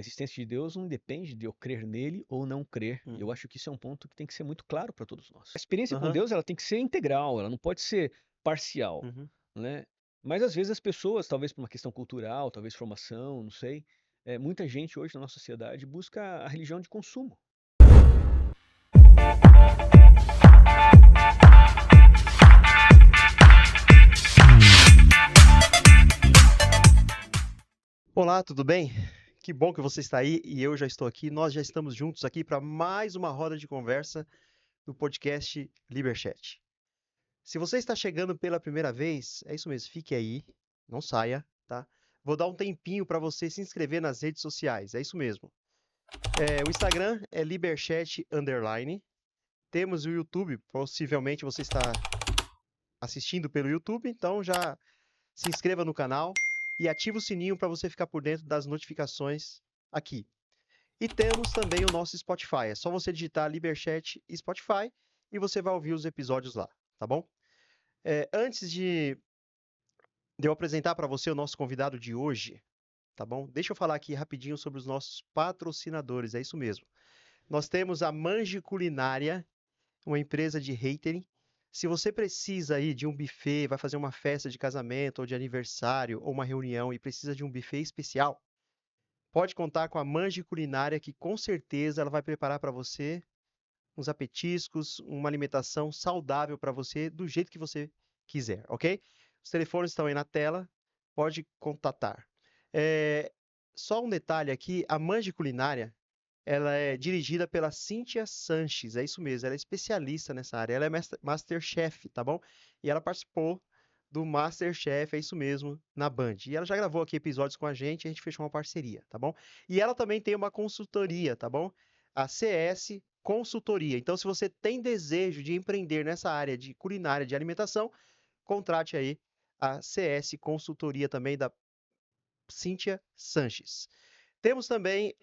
A existência de Deus não depende de eu crer nele ou não crer. E eu acho que isso é um ponto que tem que ser muito claro para todos nós. A experiência com Aham. Deus, ela tem que ser integral, ela não pode ser parcial, Uhum. né? Mas às vezes as pessoas, talvez por uma questão cultural, talvez formação, não sei, muita gente hoje na nossa sociedade busca a religião de consumo. Olá, tudo bem? Que bom que você está aí e eu já estou aqui. Nós já estamos juntos aqui para mais uma roda de conversa do podcast Liberchat. Se você está chegando pela primeira vez, é isso mesmo, fique aí, não saia, tá? Vou dar um tempinho para você se inscrever nas redes sociais, é isso mesmo. O Instagram é Liberchat_. Temos o YouTube, possivelmente você está assistindo pelo YouTube, então já se inscreva no canal e ative o sininho para você ficar por dentro das notificações aqui. E temos também o nosso Spotify. É só você digitar Liberchat e Spotify e você vai ouvir os episódios lá, tá bom? Antes de eu apresentar para você o nosso convidado de hoje, tá bom? Deixa eu falar aqui rapidinho sobre os nossos patrocinadores, é isso mesmo. Nós temos a Mange Culinária, uma empresa de catering. Se você precisa aí de um buffet, vai fazer uma festa de casamento ou de aniversário ou uma reunião e precisa de um buffet especial, pode contar com a Mange Culinária, que com certeza ela vai preparar para você uns apetiscos, uma alimentação saudável para você, do jeito que você quiser, ok? Os telefones estão aí na tela, pode contatar. É, Só um detalhe aqui, a Mange Culinária, ela é dirigida pela Cíntia Sanches, é isso mesmo, ela é especialista nessa área, ela é Masterchef, tá bom? E ela participou do Masterchef, é isso mesmo, na Band. E ela já gravou aqui episódios com a gente fechou uma parceria, tá bom? E ela também tem uma consultoria, tá bom? A CS Consultoria. Então, se você tem desejo de empreender nessa área de culinária, de alimentação, contrate aí a CS Consultoria também da Cíntia Sanches. Temos também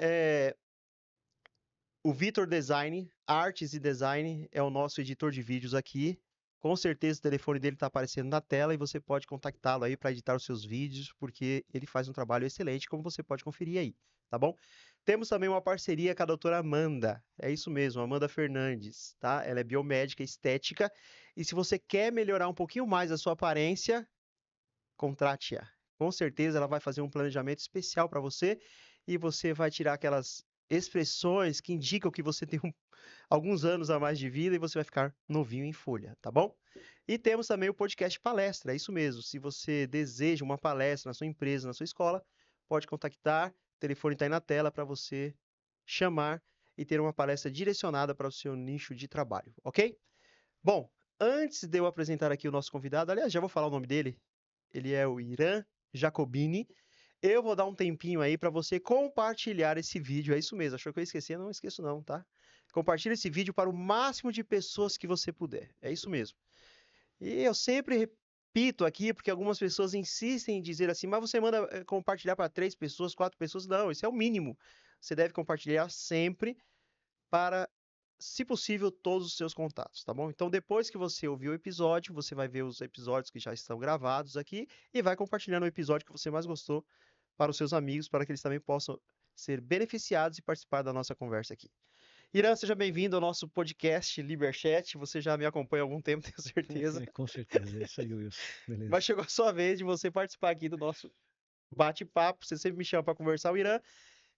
o Vitor Design, Artes e Design, é o nosso editor de vídeos aqui. Com certeza o telefone dele está aparecendo na tela e você pode contactá-lo aí para editar os seus vídeos, porque ele faz um trabalho excelente, como você pode conferir aí, tá bom? Temos também uma parceria com a doutora Amanda, é isso mesmo, Amanda Fernandes, tá? Ela é biomédica estética e se você quer melhorar um pouquinho mais a sua aparência, contrate-a. Com certeza ela vai fazer um planejamento especial para você e você vai tirar aquelas expressões que indicam que você tem alguns anos a mais de vida e você vai ficar novinho em folha, tá bom? E temos também o podcast palestra, é isso mesmo. Se você deseja uma palestra na sua empresa, na sua escola, pode contactar, o telefone está aí na tela para você chamar e ter uma palestra direcionada para o seu nicho de trabalho, ok? Bom, antes de eu apresentar aqui o nosso convidado, aliás, já vou falar o nome dele, ele é o Irã Jacobini. Eu vou dar um tempinho aí para você compartilhar esse vídeo. É isso mesmo. Achou que eu esqueci? Eu não esqueço não, tá? Compartilhe esse vídeo para o máximo de pessoas que você puder. É isso mesmo. E eu sempre repito aqui, porque algumas pessoas insistem em dizer assim, mas você manda compartilhar para 3 pessoas, 4 pessoas. Não, isso é o mínimo. Você deve compartilhar sempre para, se possível, todos os seus contatos, tá bom? Então, depois que você ouvir o episódio, você vai ver os episódios que já estão gravados aqui e vai compartilhando o episódio que você mais gostou para os seus amigos, para que eles também possam ser beneficiados e participar da nossa conversa aqui. Irã, seja bem-vindo ao nosso podcast Liberchat. Você já me acompanha há algum tempo, tenho certeza. Com certeza, é isso aí, Wilson. Beleza. Mas chegou a sua vez de você participar aqui do nosso bate-papo. Você sempre me chama para conversar. O Irã,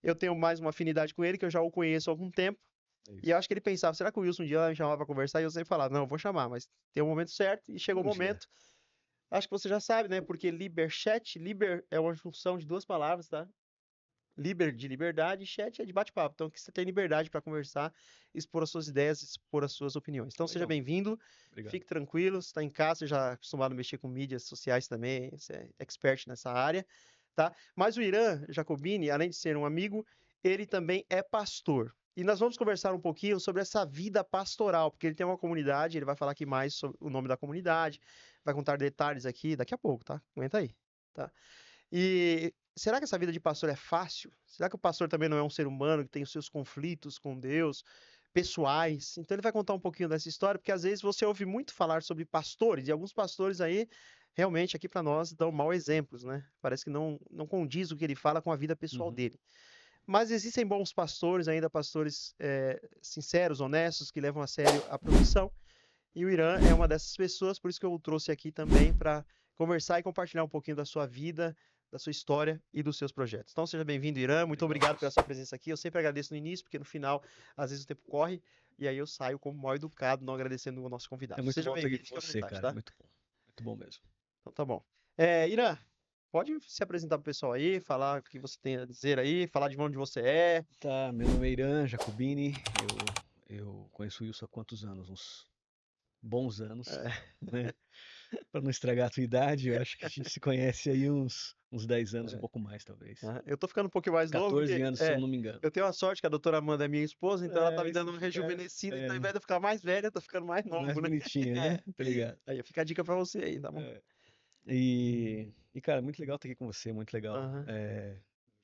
eu tenho mais uma afinidade com ele, que eu já o conheço há algum tempo. É E eu isso. acho que ele pensava, será que o Wilson um dia vai me chamar para conversar? E eu sempre falava, não, eu vou chamar, mas tem o momento certo e chegou o Um dia. momento. Acho que você já sabe, né? Porque Liberchat, liber é uma junção de duas palavras, tá? Liber de liberdade, chat é de bate-papo. Então, que você tem liberdade para conversar, expor as suas ideias, expor as suas opiniões. Então, seja Legal. bem-vindo, Obrigado. fique tranquilo, você está em casa, você já é acostumado a mexer com mídias sociais também, você é expert nessa área, tá? Mas o Irã Jacobini, além de ser um amigo, ele também é pastor. E nós vamos conversar um pouquinho sobre essa vida pastoral, porque ele tem uma comunidade, ele vai falar aqui mais sobre o nome da comunidade, vai contar detalhes aqui daqui a pouco, tá? Aguenta aí, tá? E será que essa vida de pastor é fácil? Será que o pastor também não é um ser humano que tem os seus conflitos com Deus, pessoais? Então ele vai contar um pouquinho dessa história, porque às vezes você ouve muito falar sobre pastores, e alguns pastores aí, realmente, aqui para nós, dão mau exemplos, né? Parece que não condiz o que ele fala com a vida pessoal Uhum. dele. Mas existem bons pastores, ainda pastores sinceros, honestos, que levam a sério a profissão. E o Irã é uma dessas pessoas, por isso que eu o trouxe aqui também para conversar e compartilhar um pouquinho da sua vida, da sua história e dos seus projetos. Então, seja bem-vindo, Irã. Muito Legal, obrigado pela Luiz. sua presença aqui. Eu sempre agradeço no início, porque no final, às vezes o tempo corre, e aí eu saio como mal educado, não agradecendo o nosso É convidado. muito Seja bom estar aqui bem-vindo, com fica à você, vontade, cara. tá? Muito bom. Muito bom mesmo. Então tá bom. Irã, pode se apresentar pro pessoal aí, falar o que você tem a dizer aí, falar de onde você é. Tá, meu nome é Irã Jacobini. Eu conheço o Wilson há quantos anos? Uns bons anos, É, né? Para não estragar a tua idade, eu acho que a gente se conhece aí uns 10 anos, um é. pouco mais, talvez. Eu tô ficando um pouquinho mais novo, 14 porque anos, se eu não me engano. eu tenho a sorte que a doutora Amanda é minha esposa, então ela tá me Aí você dando uma fica rejuvenescida, então ao invés de eu ficar mais velha, eu tô ficando mais mais novo, né? bonitinho, né? É. Tá ligado? Aí fica a dica pra você aí, tá bom? É. Cara, muito legal estar aqui com você, muito legal Aham.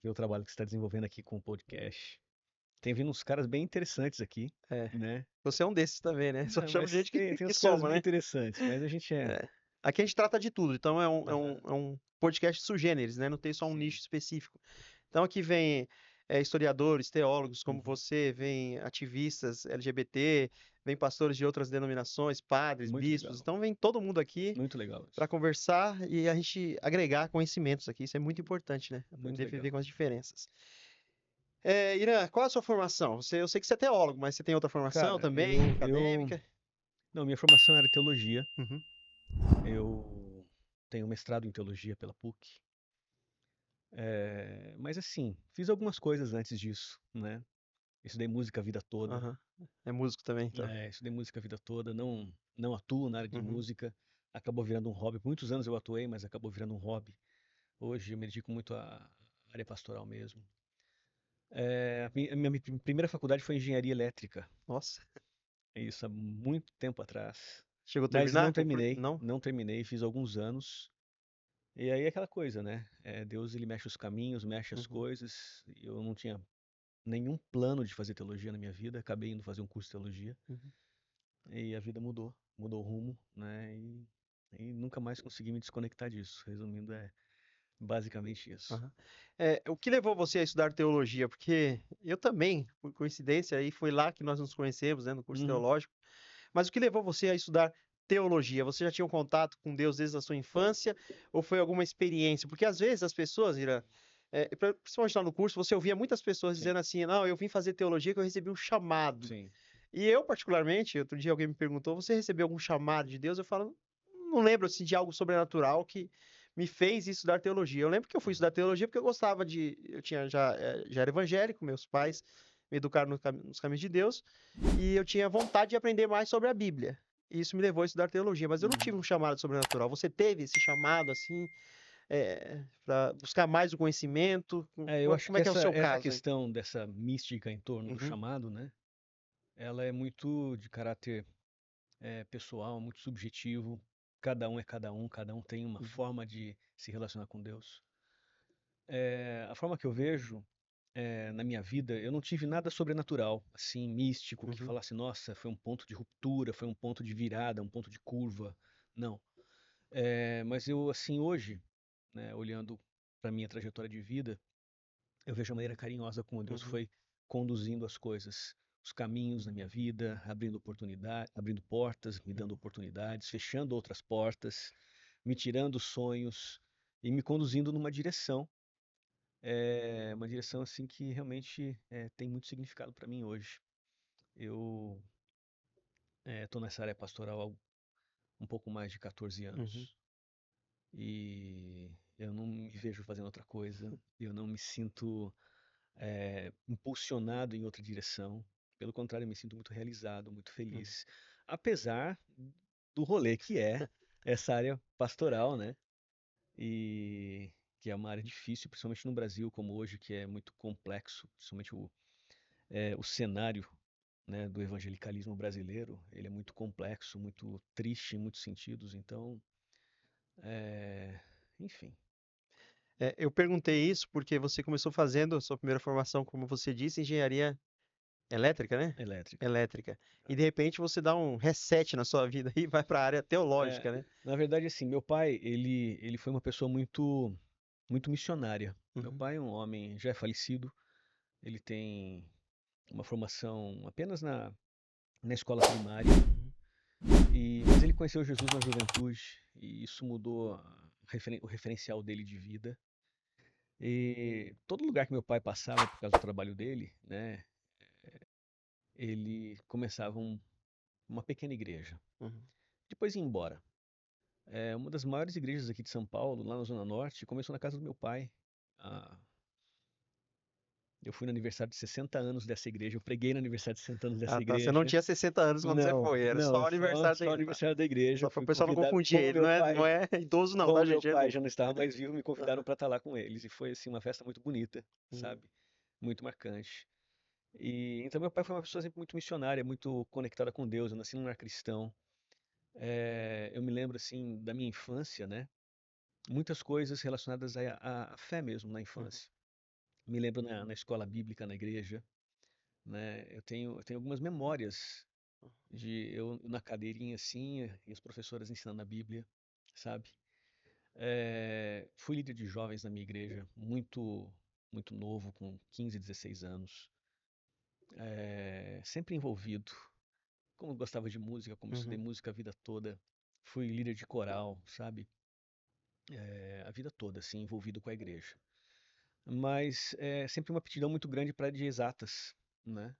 ver o trabalho que você está desenvolvendo aqui com o podcast. Tem vindo uns caras bem interessantes aqui, É. né? Você é um desses também, né? Só Não, chamo mas gente tem que uns caras soma, bem né? interessantes, mas a gente é. É. Aqui a gente trata de tudo, então Aham, é um podcast sugêneres, né? Não tem só um sim. nicho específico. Então aqui vem historiadores, teólogos como Uhum. você, vem ativistas LGBT, vem pastores de outras denominações, padres, Muito bispos. legal, Então vem todo mundo aqui muito legal para isso. conversar e a gente agregar conhecimentos aqui. Isso é muito importante, né? Muito Aprender a viver legal. com as diferenças. Irã, qual a sua formação? Eu sei que você é teólogo, mas você tem outra formação Cara, também, acadêmica? não, minha formação era teologia. Uhum, Eu tenho mestrado em teologia pela PUC. Mas assim, fiz algumas coisas antes disso, né? Estudei música a vida toda. aham. É músico também, então. Estudei música a vida toda, não atuo na área de Uhum, música. Acabou virando um hobby. Por muitos anos eu atuei, mas acabou virando um hobby. Hoje eu me dedico muito à área pastoral mesmo. A minha primeira faculdade foi engenharia elétrica. nossa. Isso há muito tempo atrás. Chegou a Mas terminar? Não? não terminei, fiz alguns anos. E aí é aquela coisa, né? Deus ele mexe os caminhos, mexe as Uhum, coisas. Eu não tinha nenhum plano de fazer teologia na minha vida, acabei indo fazer um curso de teologia. uhum, E a vida mudou o rumo, né? E nunca mais consegui me desconectar disso. Resumindo, é basicamente isso. aham. O que levou você a estudar teologia? Porque eu também, por coincidência, aí foi lá que nós nos conhecemos, né, no curso Uhum, teológico. Mas o que levou você a estudar teologia? Você já tinha um contato com Deus desde a sua infância ou foi alguma experiência? Porque às vezes as pessoas, Ira, principalmente lá no curso, você ouvia muitas pessoas sim, dizendo assim: não, eu vim fazer teologia que eu recebi um chamado. sim, E eu, particularmente, outro dia alguém me perguntou: você recebeu algum chamado de Deus? Eu falo: não lembro assim, de algo sobrenatural que me fez estudar teologia. Eu lembro que eu fui uhum, estudar teologia porque eu gostava de. Eu tinha já era evangélico, meus pais me educaram nos caminhos de Deus, e eu tinha vontade de aprender mais sobre a Bíblia. E isso me levou a estudar teologia, mas eu não tive uhum. um chamado sobrenatural. Você teve esse chamado, assim, para buscar mais o conhecimento? Eu acho Como que é que é o seu essa caso aí? questão dessa mística em torno do Uhum, chamado, né? Ela é muito de caráter pessoal, muito subjetivo. Cada um é cada um tem uma uhum, forma de se relacionar com Deus. A forma que eu vejo na minha vida, eu não tive nada sobrenatural, assim, místico, que uhum, falasse, nossa, foi um ponto de ruptura, foi um ponto de virada, um ponto de curva. Não. Mas eu, assim, hoje, né, olhando para minha trajetória de vida, eu vejo a maneira carinhosa como Deus uhum, foi conduzindo as coisas, os caminhos na minha vida, abrindo oportunidade, abrindo portas, me dando oportunidades, fechando outras portas, me tirando sonhos e me conduzindo numa direção, uma direção assim que realmente tem muito significado para mim hoje. Eu estou nessa área pastoral há um pouco mais de 14 uhum, anos e eu não me vejo fazendo outra coisa. Eu não me sinto impulsionado em outra direção. Pelo contrário, eu me sinto muito realizado, muito uhum. feliz, apesar do rolê que é essa área pastoral, né? E que é uma área difícil, principalmente no Brasil, como hoje, que é muito complexo, principalmente o cenário, né, do evangelicalismo brasileiro, ele é muito complexo, muito triste em muitos sentidos. Então, é, enfim, Eu perguntei isso porque você começou fazendo a sua primeira formação, como você disse, engenharia elétrica, né? elétrica. Elétrica. E de repente você dá um reset na sua vida e vai para a área É, teológica, né? na verdade, assim, meu pai, ele foi uma pessoa muito missionária. Meu Uhum, pai é um homem já é falecido, Ele tem uma formação apenas na escola primária, mas ele conheceu Jesus na juventude e isso mudou o referencial dele de vida. E todo lugar que meu pai passava por causa do trabalho dele, né, ele começava uma pequena igreja. Uhum. Depois ia embora. Uma das maiores igrejas aqui de São Paulo, lá na Zona Norte, começou na casa do meu pai. Ah, eu fui no aniversário de 60 anos dessa igreja, eu preguei no aniversário de 60 anos dessa Ah, tá. Você não igreja. tinha 60 anos quando você Não, foi, era só o não, aniversário só o dele. Tá. aniversário da igreja. Só Eu para o fui pessoal não convidado, confundir, ele não é idoso não, como tá, meu gente? É pai novo. já não estava mais vivo, me convidaram Aham. para estar lá com eles. E foi assim uma festa muito bonita, Uhum. sabe? Muito marcante. E então meu pai foi uma pessoa sempre muito missionária, muito conectada com Deus. Eu nasci num lar cristão. Eu me lembro assim da minha infância, né? Muitas coisas relacionadas à fé mesmo na Uhum. infância. Me lembro na escola bíblica, na igreja, né? Eu tenho algumas memórias de eu na cadeirinha assim, e as professoras ensinando a Bíblia, sabe? Fui líder de jovens na minha igreja, muito novo, com 15, 16 anos. Sempre envolvido. Como eu gostava de música, como eu estudei Uhum. música a vida toda, fui líder de coral, sabe? A vida toda, assim, envolvido com a igreja. Mas sempre uma aptidão muito grande para de exatas, né?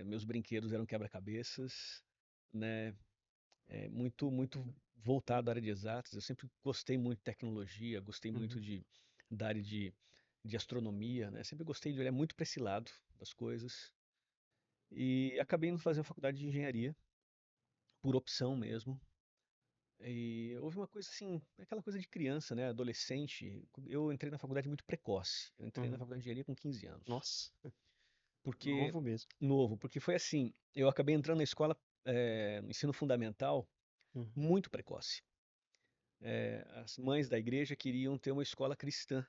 Meus brinquedos eram quebra-cabeças, né? Muito voltado à área de exatas. Eu sempre gostei muito de tecnologia, gostei muito Uhum. da área de astronomia, né? Sempre gostei de olhar muito para esse lado das coisas. E acabei indo fazer a faculdade de engenharia, por opção mesmo. E houve uma coisa assim, aquela coisa de criança, né? Adolescente. Eu entrei na faculdade muito precoce. Eu entrei na Uhum. faculdade de engenharia com 15 anos. Nossa, Porque, novo mesmo. novo, porque foi assim, eu acabei entrando na escola, no ensino fundamental, Uhum. muito precoce. As mães da igreja queriam ter uma escola cristã.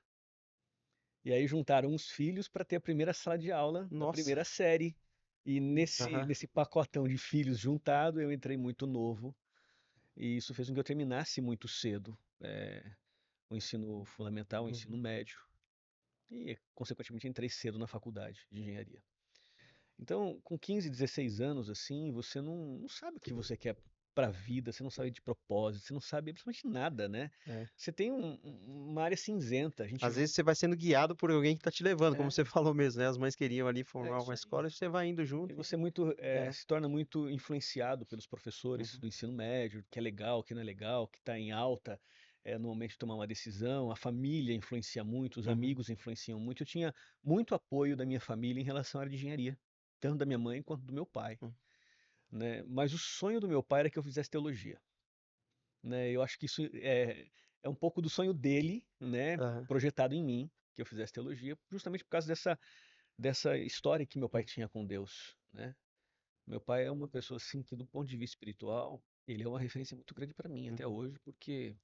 E aí juntaram os filhos para ter a primeira sala de aula da Nossa. primeira série. E nesse, Aham. nesse pacotão de filhos juntado, eu entrei muito novo. E isso fez com que eu terminasse muito cedo o ensino fundamental, o ensino Uhum. médio. E, consequentemente, entrei cedo na faculdade de engenharia. Então, com 15, 16 anos, assim, você não sabe o que você quer para a vida, você não sabe de propósito, você não sabe absolutamente nada, né? É. Você tem uma área cinzenta. A gente. Às vezes você vai sendo guiado por alguém que tá te levando, como É, você falou mesmo, né? As mães queriam ali é formar isso uma aí. escola e você vai indo E junto. você muito, É. se torna muito influenciado pelos professores Uhum. do ensino médio, que é legal, que não é legal, que está em alta, no momento de tomar uma decisão. A família influencia muito, os Uhum. amigos influenciam muito. Eu tinha muito apoio da minha família em relação à área de engenharia, tanto da minha mãe quanto do meu pai, Uhum. né? Mas o sonho do meu pai era que eu fizesse teologia, né? Eu acho que isso é um pouco do sonho dele, né? Aham. Projetado em mim, que eu fizesse teologia, justamente por causa dessa história que meu pai Uhum. tinha com Deus, né? Meu pai é uma pessoa assim que, do ponto de vista espiritual, ele é uma referência muito grande para mim até Uhum. hoje, porque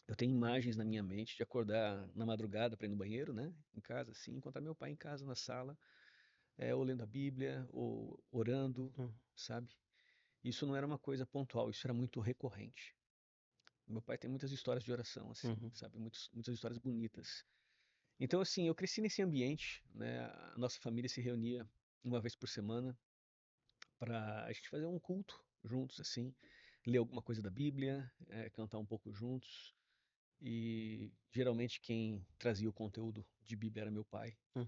eu tenho imagens na minha mente de acordar na madrugada para ir no banheiro, né, em casa, assim, encontrar meu pai em casa na sala, ou lendo a Bíblia, ou orando, Uhum. sabe? Isso não era uma coisa pontual, isso era muito recorrente. Meu pai tem muitas histórias de oração, assim, Uhum. sabe? Muitas histórias bonitas. Então, assim, eu cresci nesse ambiente, né? A nossa família se reunia uma vez por semana para a gente fazer um culto juntos, assim, ler alguma coisa da Bíblia, cantar um pouco juntos. E geralmente quem trazia o conteúdo de Bíblia era meu pai. Uhum.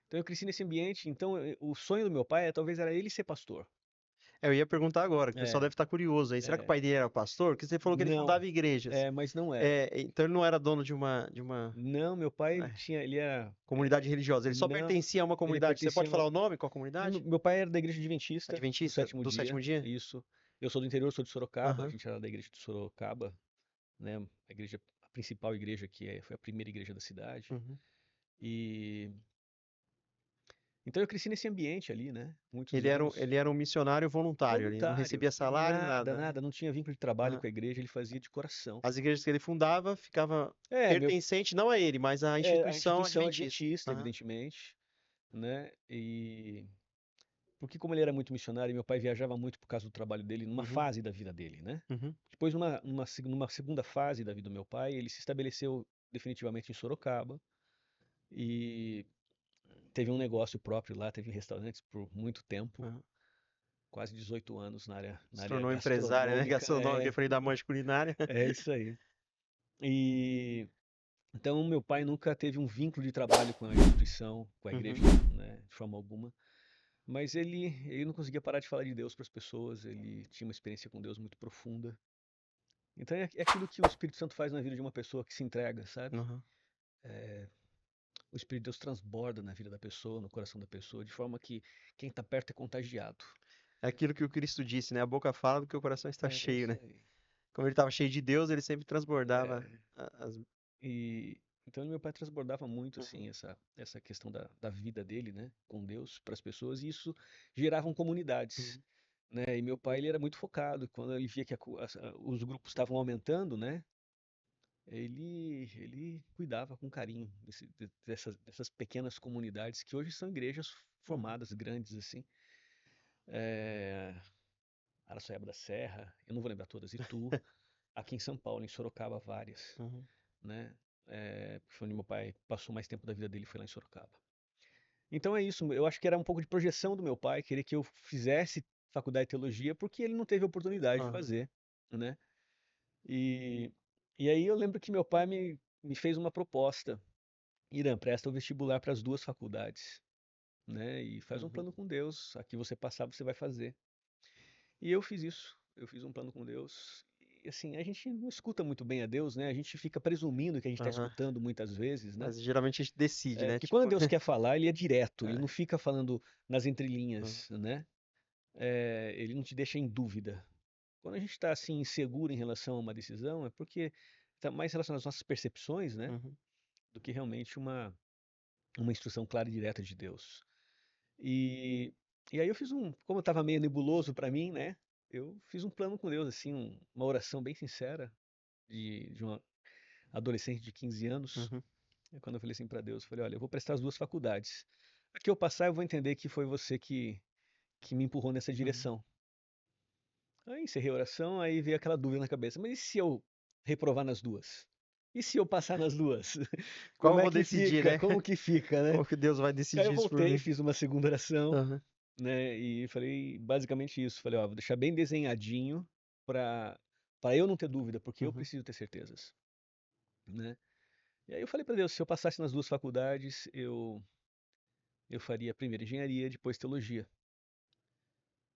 Então eu cresci nesse ambiente. Então o sonho do meu pai talvez era ele ser pastor. Eu ia perguntar agora, que o pessoal É, deve estar curioso aí. Será que o é, pai dele era pastor? Porque você falou que ele não, fundava igrejas. mas não era. É, então ele não era dono de uma Não, meu pai é, ele era, comunidade religiosa. Ele só não, pertencia a uma ele comunidade. Você pertencia pode a falar o nome? Qual comunidade? meu pai era da igreja adventista do Adventista sétimo do sétimo dia, dia? isso. Eu sou do interior, sou de Sorocaba, a Aham. gente era da igreja de Sorocaba, né? A principal igreja foi a primeira igreja da cidade. Uhum. E então eu cresci nesse ambiente ali, né? Muitos Ele era, um- anos. ele era um missionário voluntário, ele não Voluntário, recebia salário, nada, nada, né? nada, não tinha vínculo de trabalho Aham. com a igreja, ele fazia de coração. As igrejas que ele fundava ficava É, meu, pertencente não a ele, mas à a instituição instituição adventista. adventista, Aham. evidentemente, né? E porque como ele era muito missionário, meu pai viajava muito por causa do trabalho dele, numa Uhum. fase da vida dele, né? Uhum. Depois, numa segunda fase da vida do meu pai, ele se estabeleceu definitivamente em Sorocaba, e teve um negócio próprio lá, teve restaurantes por muito tempo, Aham. quase 18 anos na Se área tornou empresário, né? gastronômica. Gastronômico, eu falei da mancha culinária. É isso aí. E então meu pai nunca teve um vínculo de trabalho com a instituição, com a igreja, Uhum. né, de forma alguma. Mas ele não conseguia parar de falar de Deus para as pessoas, ele tinha uma experiência com Deus muito profunda. Então é aquilo que o Espírito Santo faz na vida de uma pessoa que se entrega, sabe? Aham. O Espírito de Deus transborda na vida da pessoa, no coração da pessoa, de forma que quem está perto é contagiado. É aquilo que o Cristo disse, né? A boca fala do que o coração está É cheio, isso né? aí. Como ele estava cheio de Deus, ele sempre transbordava É, as. e então meu pai transbordava muito Uhum. assim essa questão da vida dele, né, com Deus para as pessoas, e isso geravam comunidades, Uhum. né? E meu pai ele era muito focado quando ele via que os grupos estavam aumentando, né? Ele cuidava com carinho dessas pequenas comunidades que hoje são igrejas Uhum. formadas, grandes assim. É, Araçoiaba da Serra, eu não vou lembrar todas, Itu, aqui em São Paulo, em Sorocaba, várias, Uhum. né? Foi onde meu pai passou mais tempo da vida dele, foi lá em Sorocaba. Então é isso, eu acho que era um pouco de projeção do meu pai, querer que eu fizesse faculdade de teologia, porque ele não teve oportunidade de Aham. fazer, né? E, e aí eu lembro que meu pai me fez uma proposta. Irã, presta o vestibular para as duas faculdades, né? E faz um Uhum. plano com Deus. Aqui você passar, você vai fazer. E eu fiz isso. Eu fiz um plano com Deus. E assim, a gente não escuta muito bem a Deus, né? A gente fica presumindo que a gente está Aham. escutando muitas vezes, né? Mas geralmente a gente decide, né? Porque quando Tipo. Deus quer falar, ele é direto, ele É. não fica falando nas Aham. entrelinhas, né? Ele não te deixa em dúvida. Quando a gente está assim inseguro em relação a uma decisão, é porque está mais relacionado às nossas percepções, né? Uhum. Do que realmente uma instrução clara e direta de Deus. E, e aí eu fiz como estava meio nebuloso para mim, né? Eu fiz um plano com Deus, assim, uma oração bem sincera de uma adolescente de 15 anos. Uhum. E quando eu falei assim para Deus, eu falei, olha, eu vou prestar as duas faculdades. Aqui eu passar, eu vou entender que foi você que me empurrou nessa Uhum. direção. Aí encerrei a oração, aí veio aquela dúvida na cabeça, mas e se eu reprovar nas duas? E se eu passar nas duas? Qual Como eu é vou que decidir, fica? né? Como que fica, né? Como que Deus vai Aí eu decidir isso por voltei, mim? fiz uma segunda oração, Aham. né? E falei basicamente isso. Falei, ó, vou deixar bem desenhadinho para para eu não ter dúvida, porque eu Uhum. preciso ter certezas, né? E aí eu falei para Deus, se eu passasse nas duas faculdades, eu faria primeiro engenharia, depois teologia.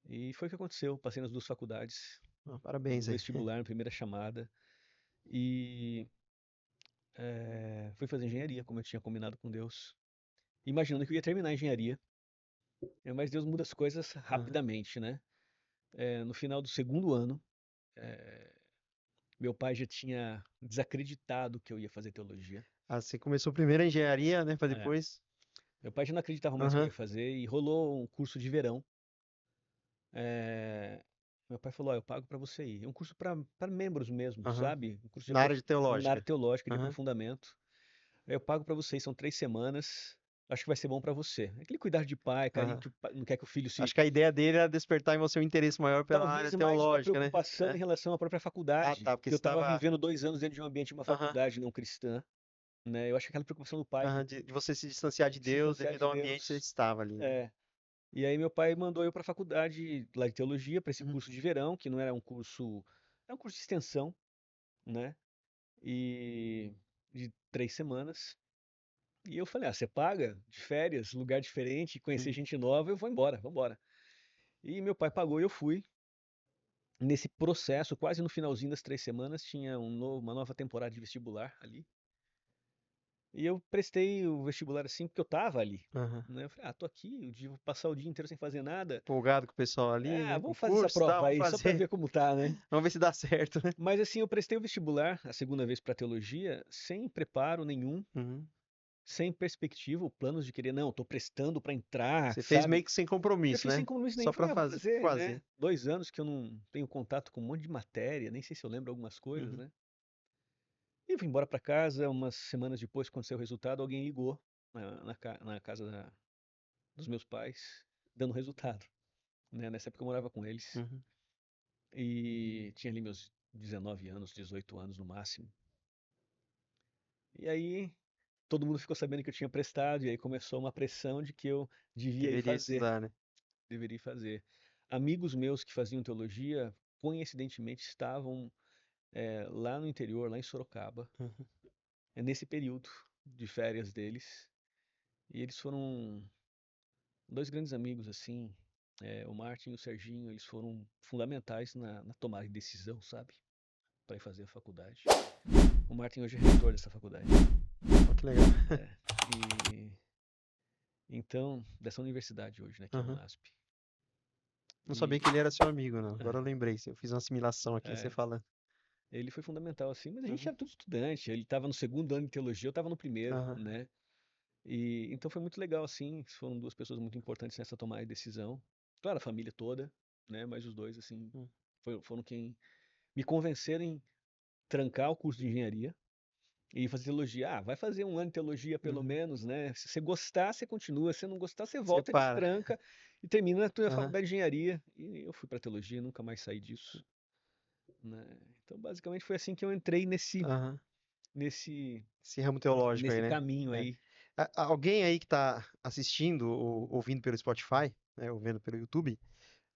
E foi o que aconteceu. Passei nas duas faculdades, Ah, no parabéns aí. vestibular, na primeira chamada, e fui fazer engenharia, como eu tinha combinado com Deus, imaginando que eu ia terminar a engenharia. Mas Deus muda as coisas Aham. rapidamente, né? No final do segundo ano, eh, meu pai já tinha desacreditado que eu ia fazer teologia. Ah, você começou primeiro a engenharia, né? Pra É, depois. meu pai já não acreditava mais que eu Aham. ia fazer e rolou um curso de verão. É, meu pai falou: ó, eu pago para você ir. É um curso para membros mesmo, Aham. sabe? Um curso Na área de na área teológica. teológica de Aham. aprofundamento. Eu pago para você, são 3 semanas. Acho que vai ser bom para você. Aquele cuidar de pai, carinho Aham. que o pai não quer que o filho se. Acho que a ideia dele era despertar em você um interesse maior pela área Talvez mais uma teológica, né? preocupação em É. relação à própria Ah, faculdade, tá, porque porque eu você estava estava. vivendo 2 anos dentro de um ambiente de uma Aham. faculdade não cristã, né? Eu acho que aquela preocupação do pai Aham. De você se distanciar de de se Deus distanciar devido de ao ambiente que você Deus. estava ali, né? É. E aí meu pai mandou eu para a faculdade lá de teologia, para esse Uhum. curso de verão, que não era um curso, é um curso de extensão, né? E de 3 semanas. E eu falei, você paga de férias, lugar diferente, conhecer Uhum. gente nova, eu vou embora, vamos embora. E meu pai pagou e eu fui. Nesse processo, quase no finalzinho das 3 semanas, tinha uma nova temporada de vestibular ali. E eu prestei o vestibular assim porque eu tava ali, Aham. né? Eu falei, tô aqui, vou passar o dia inteiro sem fazer nada. Empolgado com o pessoal ali, né? Com Vamos o fazer essa curso e tal, prova vamos aí, só pra fazer. ver como tá, né? Vamos ver se dá certo, né? Mas assim, eu prestei o vestibular a segunda vez para teologia, sem preparo nenhum, Uhum. sem perspectiva, ou planos de querer, não, tô prestando para entrar, Você fez meio sabe? que sem Eu compromisso, fiz sem né? compromisso nenhum, Só pra falei, vou fazer, fazer, né? fazer. 2 anos que eu não tenho contato com um monte de matéria, nem sei se eu lembro algumas coisas, Uhum. né? E fui embora para casa, umas semanas depois, quando saiu o resultado, alguém ligou na casa dos meus pais, dando resultado, né? Nessa época eu morava com eles Uhum. e tinha ali meus 19 anos, 18 anos no máximo. E aí todo mundo ficou sabendo que eu tinha prestado, e aí começou uma pressão de que eu devia ir Deveria fazer, estudar, né? deveria ir fazer. Amigos meus que faziam teologia, coincidentemente, estavam lá no interior, lá em Sorocaba, Uhum. nesse período de férias deles, e eles foram dois grandes amigos, assim, o Martin e o Serginho, eles foram fundamentais na tomada de decisão, sabe? Para ir fazer a faculdade. O Martin hoje é reitor dessa faculdade. Ó, que legal. É, e então, dessa universidade hoje, né, que é a Uhum. Unasp. Não E sabia que ele era seu amigo, não. Agora eu é, lembrei. Eu fiz uma assimilação aqui, você é, falando. ele foi fundamental, assim, mas a gente Uhum. era tudo estudante. Ele estava no segundo ano de teologia, eu estava no primeiro, Aham. né? E então foi muito legal, assim. Foram duas pessoas muito importantes nessa tomada de decisão. Claro, a família toda, né? Mas os dois, assim, Hum. foram quem me convenceram em trancar o curso de engenharia e fazer teologia. Ah, vai fazer um ano de teologia pelo Uhum. menos, né? Se você gostar, você continua. Se você não gostar, você Você volta, para. tranca e termina a tua Aham. faculdade de engenharia. E eu fui para teologia e nunca mais saí disso, né? Então, basicamente, foi assim que eu entrei Aham. nesse, Esse ramo teológico aí, nesse né? caminho É. aí. Alguém aí que tá assistindo ou ouvindo pelo Spotify, né, ou vendo pelo YouTube,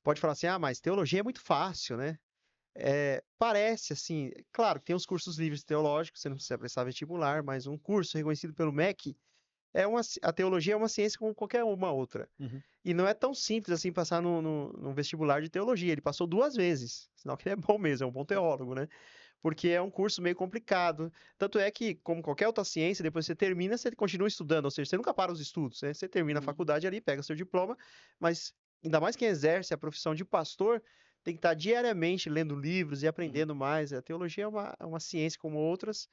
pode falar assim, ah, mas teologia é muito fácil, né? Parece assim, claro que tem os cursos livres teológicos, você não precisa prestar vestibular, mas um curso reconhecido pelo MEC a teologia é uma ciência como qualquer uma outra. Uhum. E não é tão simples assim passar no vestibular de teologia. Ele passou 2 vezes, sinal que ele é bom mesmo, é um bom teólogo, né? Porque é um curso meio complicado. Tanto é que, como qualquer outra ciência, depois você termina, você continua estudando, ou seja, você nunca para os estudos, né? Você termina a Uhum. faculdade ali, pega seu diploma, mas ainda mais quem exerce a profissão de pastor, tem que estar diariamente lendo livros e Uhum. aprendendo mais. A teologia é uma ciência como outras,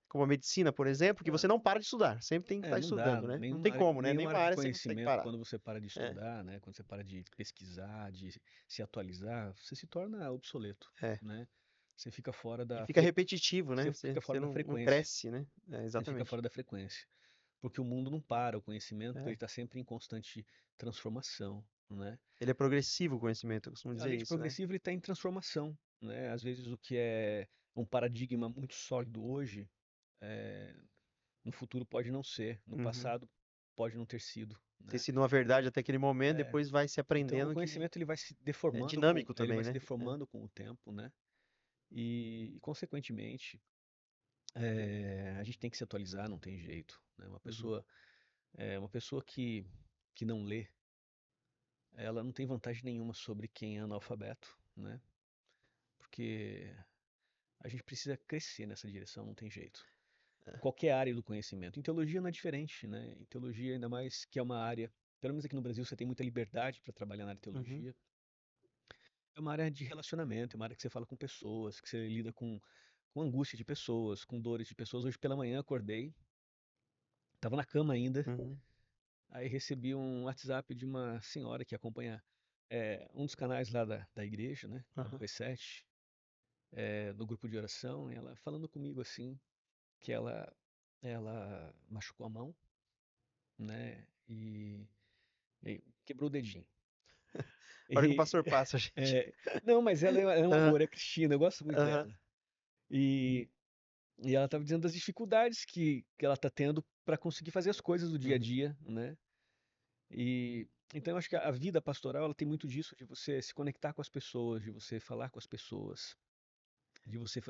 como a medicina, por exemplo, que Ah, você não para de estudar, sempre tem que estar não dá. estudando, né? Não tem como, né? Nenhuma Nenhuma área de área você consegue conhecimento, parar. quando você para de É, estudar, né? Quando você para de pesquisar, de se atualizar, você se torna obsoleto, é. né? Você fica fora E da fica repetitivo, né? você Você, fica fora você da não frequência. cresce, né? Você fica Exatamente. fora da frequência, porque o mundo não para, o conhecimento ele É. está sempre em constante transformação, né? Ele é progressivo o conhecimento, eu costumo dizer Além de isso, né? progressivo, ele está em transformação, né? Às vezes o que é um paradigma muito sólido hoje, eh, no futuro pode não ser, no Uhum. passado pode não ter sido, Ter né? sido uma verdade até aquele momento, É, depois vai se então o aprendendo que conhecimento ele vai se é deformando dinâmico ele também, vai se né? É. deformando com o tempo, né? E consequentemente, a gente tem que se atualizar, não tem jeito, né? Uhum. Uma pessoa que não lê, ela não tem vantagem nenhuma sobre quem é analfabeto, né? Porque a gente precisa crescer nessa direção, não tem jeito. Em qualquer área do conhecimento. Em teologia não é diferente, né? Em teologia, ainda mais que é uma área, pelo menos aqui no Brasil, você tem muita liberdade para trabalhar na área de Uhum. teologia. É uma área de relacionamento, é uma área que você fala com pessoas, que você lida com angústia de pessoas, com dores de pessoas. Hoje pela manhã acordei, estava na cama ainda, Uhum. aí recebi um WhatsApp de uma senhora que acompanha um dos canais lá da igreja, né? Canal Aham. R7, no grupo de oração, e ela falando comigo assim, que ela machucou a mão, né? E quebrou o dedinho. A hora que o E, pastor passa, gente. é, não, mas ela é um Aham. amor, é Cristina, eu gosto muito Aham. dela. E, e ela estava dizendo das dificuldades que ela está tendo para conseguir fazer as coisas do dia a Uhum. dia, né? E então eu acho que a vida pastoral ela tem muito disso, de você se conectar com as pessoas, de você falar com as pessoas, de você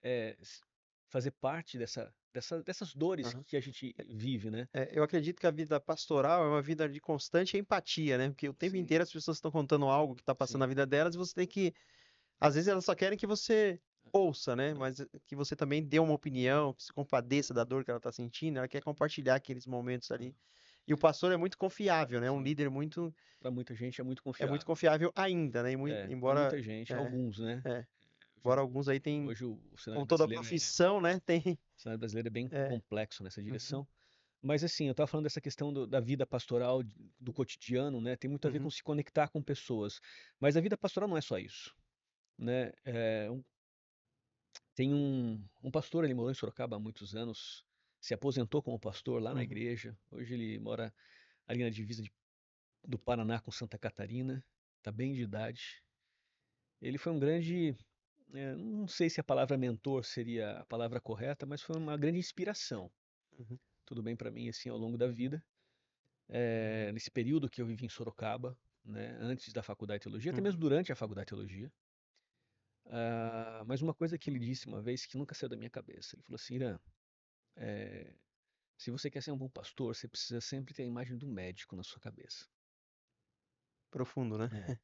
eh, s- fazer parte dessas dores Aham. que a gente vive, né? Eu acredito que a vida pastoral é uma vida de constante empatia, né? Porque o tempo Sim, inteiro as pessoas estão contando algo que está passando na sim. vida delas e você tem que. Às vezes elas só querem que você ouça, né? Mas que você também dê uma opinião, que se compadeça da dor que ela está sentindo, ela quer compartilhar aqueles momentos ali. E o pastor é muito confiável, né? É um Sim. líder muito. Para muita gente é muito É muito confiável. confiável ainda, né? Para Embora. muita gente, É, alguns, né? é, Hoje, embora alguns aí tem, hoje o cenário como toda brasileiro profissão, né? Tem. o cenário brasileiro é bem É. complexo nessa Uhum. direção. Mas assim, eu estava falando dessa questão da vida pastoral, do cotidiano, né? Tem muito a ver com Uhum. se conectar com pessoas. Mas a vida pastoral não é só isso, né? Tem um pastor, ele morou em Sorocaba há muitos anos, se aposentou como pastor lá na Uhum. igreja. Hoje ele mora ali na divisa do Paraná com Santa Catarina, está bem de idade. Ele foi um grande, não sei se a palavra mentor seria a palavra correta, mas foi uma grande inspiração, Uhum. tudo bem para mim assim ao longo da vida. Nesse período que eu vivi em Sorocaba, né, antes da faculdade de teologia, até mesmo durante a faculdade de teologia. Mas uma coisa que ele disse uma vez que nunca saiu da minha cabeça, ele falou assim, Irã, eh, se você quer ser um bom pastor, você precisa sempre ter a imagem do médico na sua cabeça. Profundo, né? É.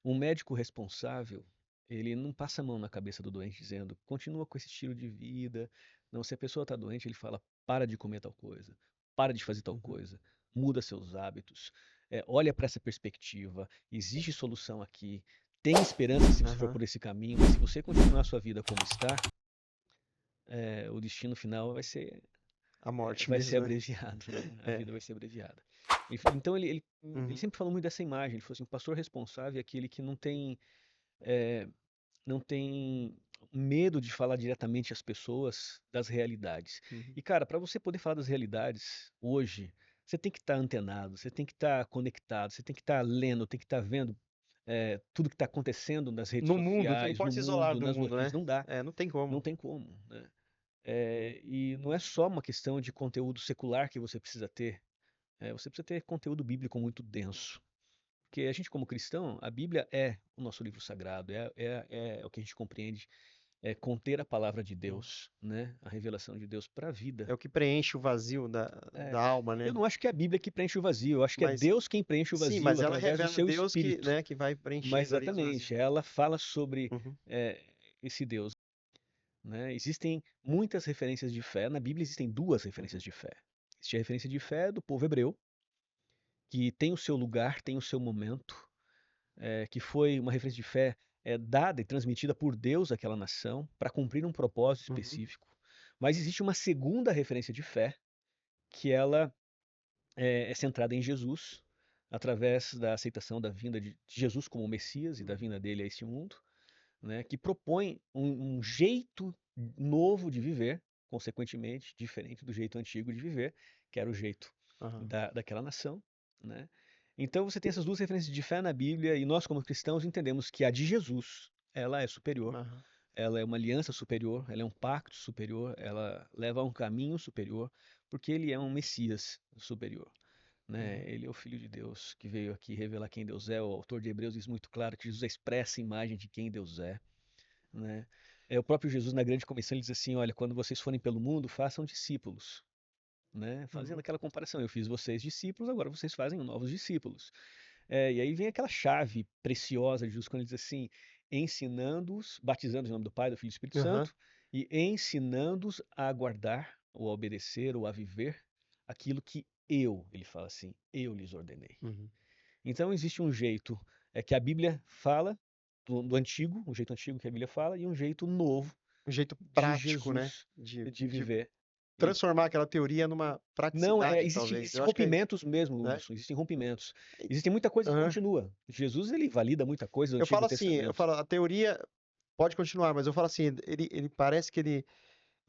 Um médico responsável, ele não passa a mão na cabeça do doente dizendo, continua com esse estilo de vida. Não, se a pessoa está doente, ele fala, para de comer tal coisa, para de fazer tal Uhum. coisa, muda seus hábitos, olha para essa perspectiva, existe solução aqui, tem esperança se você for Aham. por esse caminho, mas se você continuar a sua vida como está, o destino final A morte vai ser mesmo, né? abreviado, né? A É. vida vai ser abreviada. Então ele Uhum. sempre falou muito dessa imagem, ele falou assim, o pastor responsável é aquele que eh, não tem medo de falar diretamente às pessoas das realidades. Uhum. E, cara, para você poder falar das realidades hoje, você tem que estar antenado, você tem que estar conectado, você tem que estar lendo, tem que estar vendo tudo que está acontecendo nas redes No mundo, você não sociais, no pode se isolar mundo, do nas mundo, notícias. né? Não dá, É, não tem não como. tem como, né? E não é só uma questão de conteúdo secular que você precisa ter, você precisa ter conteúdo bíblico muito denso. Porque a gente, como cristão, a Bíblia é o nosso livro sagrado, é o que a gente compreende, é conter a palavra de Hum. Deus, né? A revelação de Deus para a vida. É o que preenche o vazio da É, alma, eu né? não acho que é a Bíblia que preenche o vazio, eu acho que é Mas Deus quem preenche o sim, vazio mas ela através do revela seu Deus que, Espírito. né, que vai Mas preenchendo ali os vazios. exatamente, ela fala sobre Uhum. esse Deus, né? Existem muitas referências de fé, na Bíblia existem duas referências Uhum. de fé. Existe a referência de fé do povo hebreu, que tem o seu lugar, tem o seu momento, que foi uma referência de fé dada e transmitida por Deus àquela nação para cumprir um propósito Uhum. específico. Mas existe uma segunda referência de fé, que ela é centrada em Jesus, através da aceitação da vinda de Jesus como Messias e da Uhum. vinda dele a esse mundo, né, que propõe um jeito novo de viver, consequentemente, diferente do jeito antigo de viver, que era o jeito Aham. daquela nação, né? Então você tem essas duas referências de fé na Bíblia e nós, como cristãos, entendemos que a de Jesus, ela é superior, Aham. ela é uma aliança superior, ela é um pacto superior, ela leva a um caminho superior, porque ele é um Messias superior, né? Uhum. Ele é o Filho de Deus que veio aqui revelar quem Deus é. O autor de Hebreus diz muito claro que Jesus expressa a imagem de quem Deus é, né? O próprio Jesus na grande comissão ele diz assim, olha, quando vocês forem pelo mundo, façam discípulos, né? Fazendo Uhum. aquela comparação, eu fiz vocês discípulos, agora vocês fazem novos discípulos. E aí vem aquela chave preciosa de Jesus quando ele diz assim, ensinando-os, batizando em nome do Pai, do Filho e do Espírito Aham. Santo, e ensinando-os a guardar, ou a obedecer, ou a viver aquilo que ele fala assim, eu lhes ordenei. Uhum. Então existe um jeito que a Bíblia fala, do antigo, um jeito antigo que a Bíblia fala, e um jeito novo Um jeito de prático, né? Jesus De, de de viver. E transformar aquela teoria numa não, praticidade, existem talvez. esses Eu acho que é, rompimentos mesmo, né? Hudson, existem rompimentos. Existem muita coisa que Aham. continua. Jesus, ele valida muita coisa do Eu falo Antigo assim, eu Testamento. falo, a teoria pode continuar, mas eu falo assim, ele parece que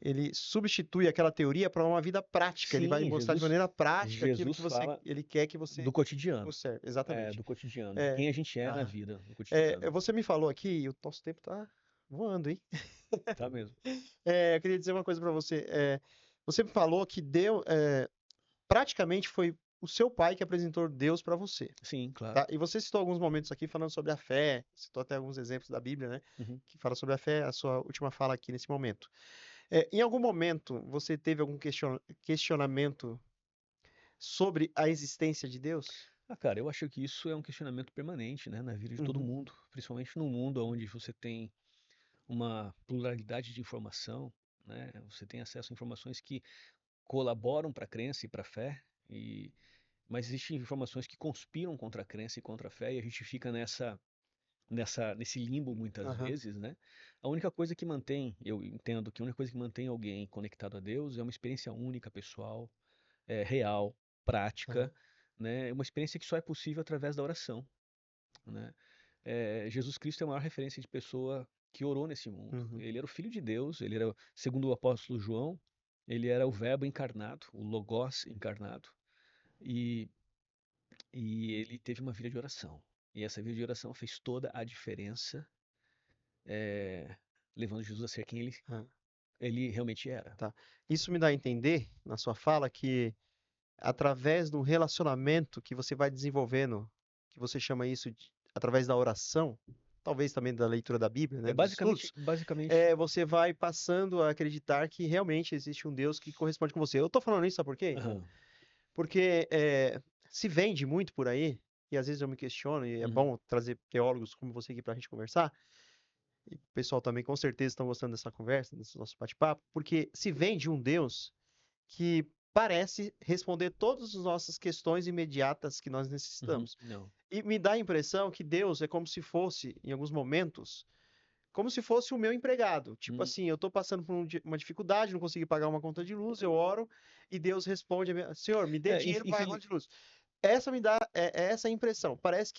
ele substitui aquela teoria para uma vida prática. Ele vai Sim, mostrar de maneira prática aquilo que Jesus você, fala ele quer que do você cotidiano, observe. Exatamente. do cotidiano, de É, quem a gente é na aham. vida, no cotidiano. Você me falou aqui, e o nosso tempo tá voando, hein? Tá mesmo? Eu queria dizer uma coisa para você. Você me falou que praticamente foi o seu pai que apresentou Deus para você, Sim, claro. tá? E você citou alguns momentos aqui falando sobre a fé, citou até alguns exemplos da Bíblia, né? Uhum. Que fala sobre a fé, a sua última fala aqui nesse momento. Em algum momento você teve algum questionamento sobre a existência de Deus? Cara, eu acho que isso é um questionamento permanente, né, na vida de todo Uhum. mundo, principalmente num mundo onde você tem uma pluralidade de informação, né? Você tem acesso a informações que colaboram para a crença e para a fé, mas existem informações que conspiram contra a crença e contra a fé, e a gente fica nesse limbo muitas Aham. vezes, né? A única coisa que mantém, eu entendo que a única coisa que mantém alguém conectado a Deus é uma experiência única, pessoal, real, Aham. prática, né? Uma experiência que só é possível através da oração, né? Jesus Cristo é a maior referência de pessoa que orou nesse mundo. Uhum. Ele era o Filho de Deus, ele era, segundo o apóstolo João, ele era o Verbo encarnado, o Logos encarnado, e, e ele teve uma vida de oração. E essa vida de oração fez toda a diferença, levando Jesus a ser quem ele Aham. ele realmente era. Tá. Isso me dá a entender, na sua fala, que através do relacionamento que você vai desenvolvendo, que você chama isso através da oração, talvez também da leitura da Bíblia, É né, dos basicamente, estudos, basicamente. você vai passando a acreditar que realmente existe um Deus que corresponde com você. Eu tô falando isso, sabe por quê? Aham. Porque se vende muito por aí, e às vezes eu me questiono, e é Uhum. bom trazer teólogos como você aqui para a gente conversar, e o pessoal também com certeza estão gostando dessa conversa, desse nosso bate-papo, porque se vende um Deus que parece responder todas as nossas questões imediatas que nós Uhum. necessitamos. Não. E me dá a impressão que Deus é como se fosse, em alguns momentos, como se fosse o meu empregado. Tipo Uhum. assim, eu estou passando por uma dificuldade, não consegui pagar uma conta de luz, eu oro e Deus responde, Senhor, me dê É, dinheiro para pagar a conta de luz. Essa me dá essa impressão. Parece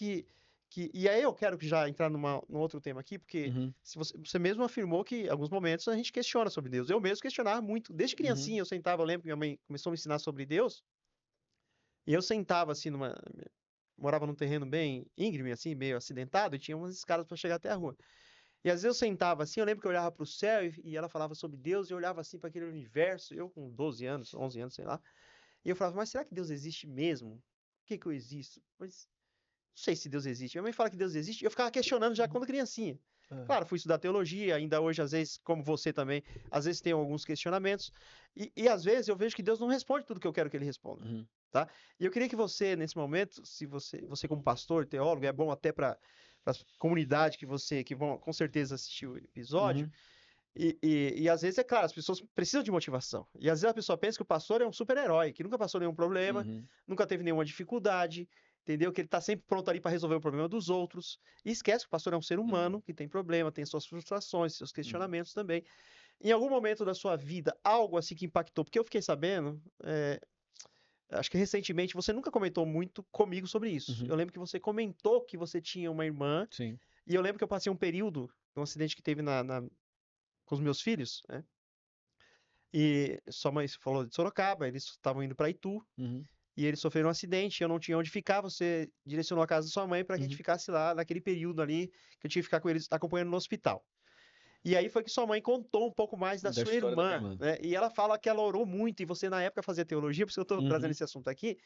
e aí eu quero que já entrar num outro tema aqui, porque Uhum. se você mesmo afirmou que em alguns momentos a gente questiona sobre Deus. Eu mesmo questionava muito. Desde Uhum. criancinha eu sentava, eu lembro que minha mãe começou a me ensinar sobre Deus, e eu sentava assim morava num terreno bem íngreme assim, meio acidentado, e tinha umas escadas para chegar até a rua. E às vezes eu sentava assim, eu lembro que eu olhava para o céu e ela falava sobre Deus, e eu olhava assim para aquele universo, eu com 12 anos, 11 anos, sei lá. E eu falava, mas será que Deus existe mesmo? Por que que eu existo? Mas não sei se Deus existe. Minha mãe fala que Deus existe, e eu ficava questionando já quando criancinha. Ah. Claro, fui estudar teologia, ainda hoje, às vezes, como você também, às vezes tem alguns questionamentos, e às vezes eu vejo que Deus não responde tudo que eu quero que ele responda, Uhum. tá? E eu queria que você, nesse momento, se você como pastor, teólogo, é bom até para a comunidade que vão com certeza assistir o episódio, Uhum. e às vezes, é claro, as pessoas precisam de motivação. E às vezes a pessoa pensa que o pastor é um super-herói, que nunca passou nenhum problema, Uhum. nunca teve nenhuma dificuldade, entendeu? Que ele está sempre pronto ali para resolver o problema dos outros. E esquece que o pastor é um ser Uhum. humano, que tem problema, tem suas frustrações, seus Uhum. questionamentos também. Em algum momento da sua vida, algo assim que impactou, porque eu fiquei sabendo, acho que recentemente, você nunca comentou muito comigo sobre isso. Uhum. Eu lembro que você comentou que você tinha uma irmã, Sim. e eu lembro que eu passei um período, um acidente que teve com os meus filhos, né? E sua mãe falou de Sorocaba, eles estavam indo para Itu Uhum. e eles sofreram um acidente. Eu não tinha onde ficar. Você direcionou a casa da sua mãe para que a gente Uhum. ficasse lá naquele período ali que eu tinha que ficar com eles acompanhando no hospital. E aí foi que sua mãe contou um pouco mais da Da sua história da minha irmã, irmã. né? E ela fala que ela orou muito e você na época fazia teologia, por isso que eu estou trazendo Uhum. esse assunto aqui.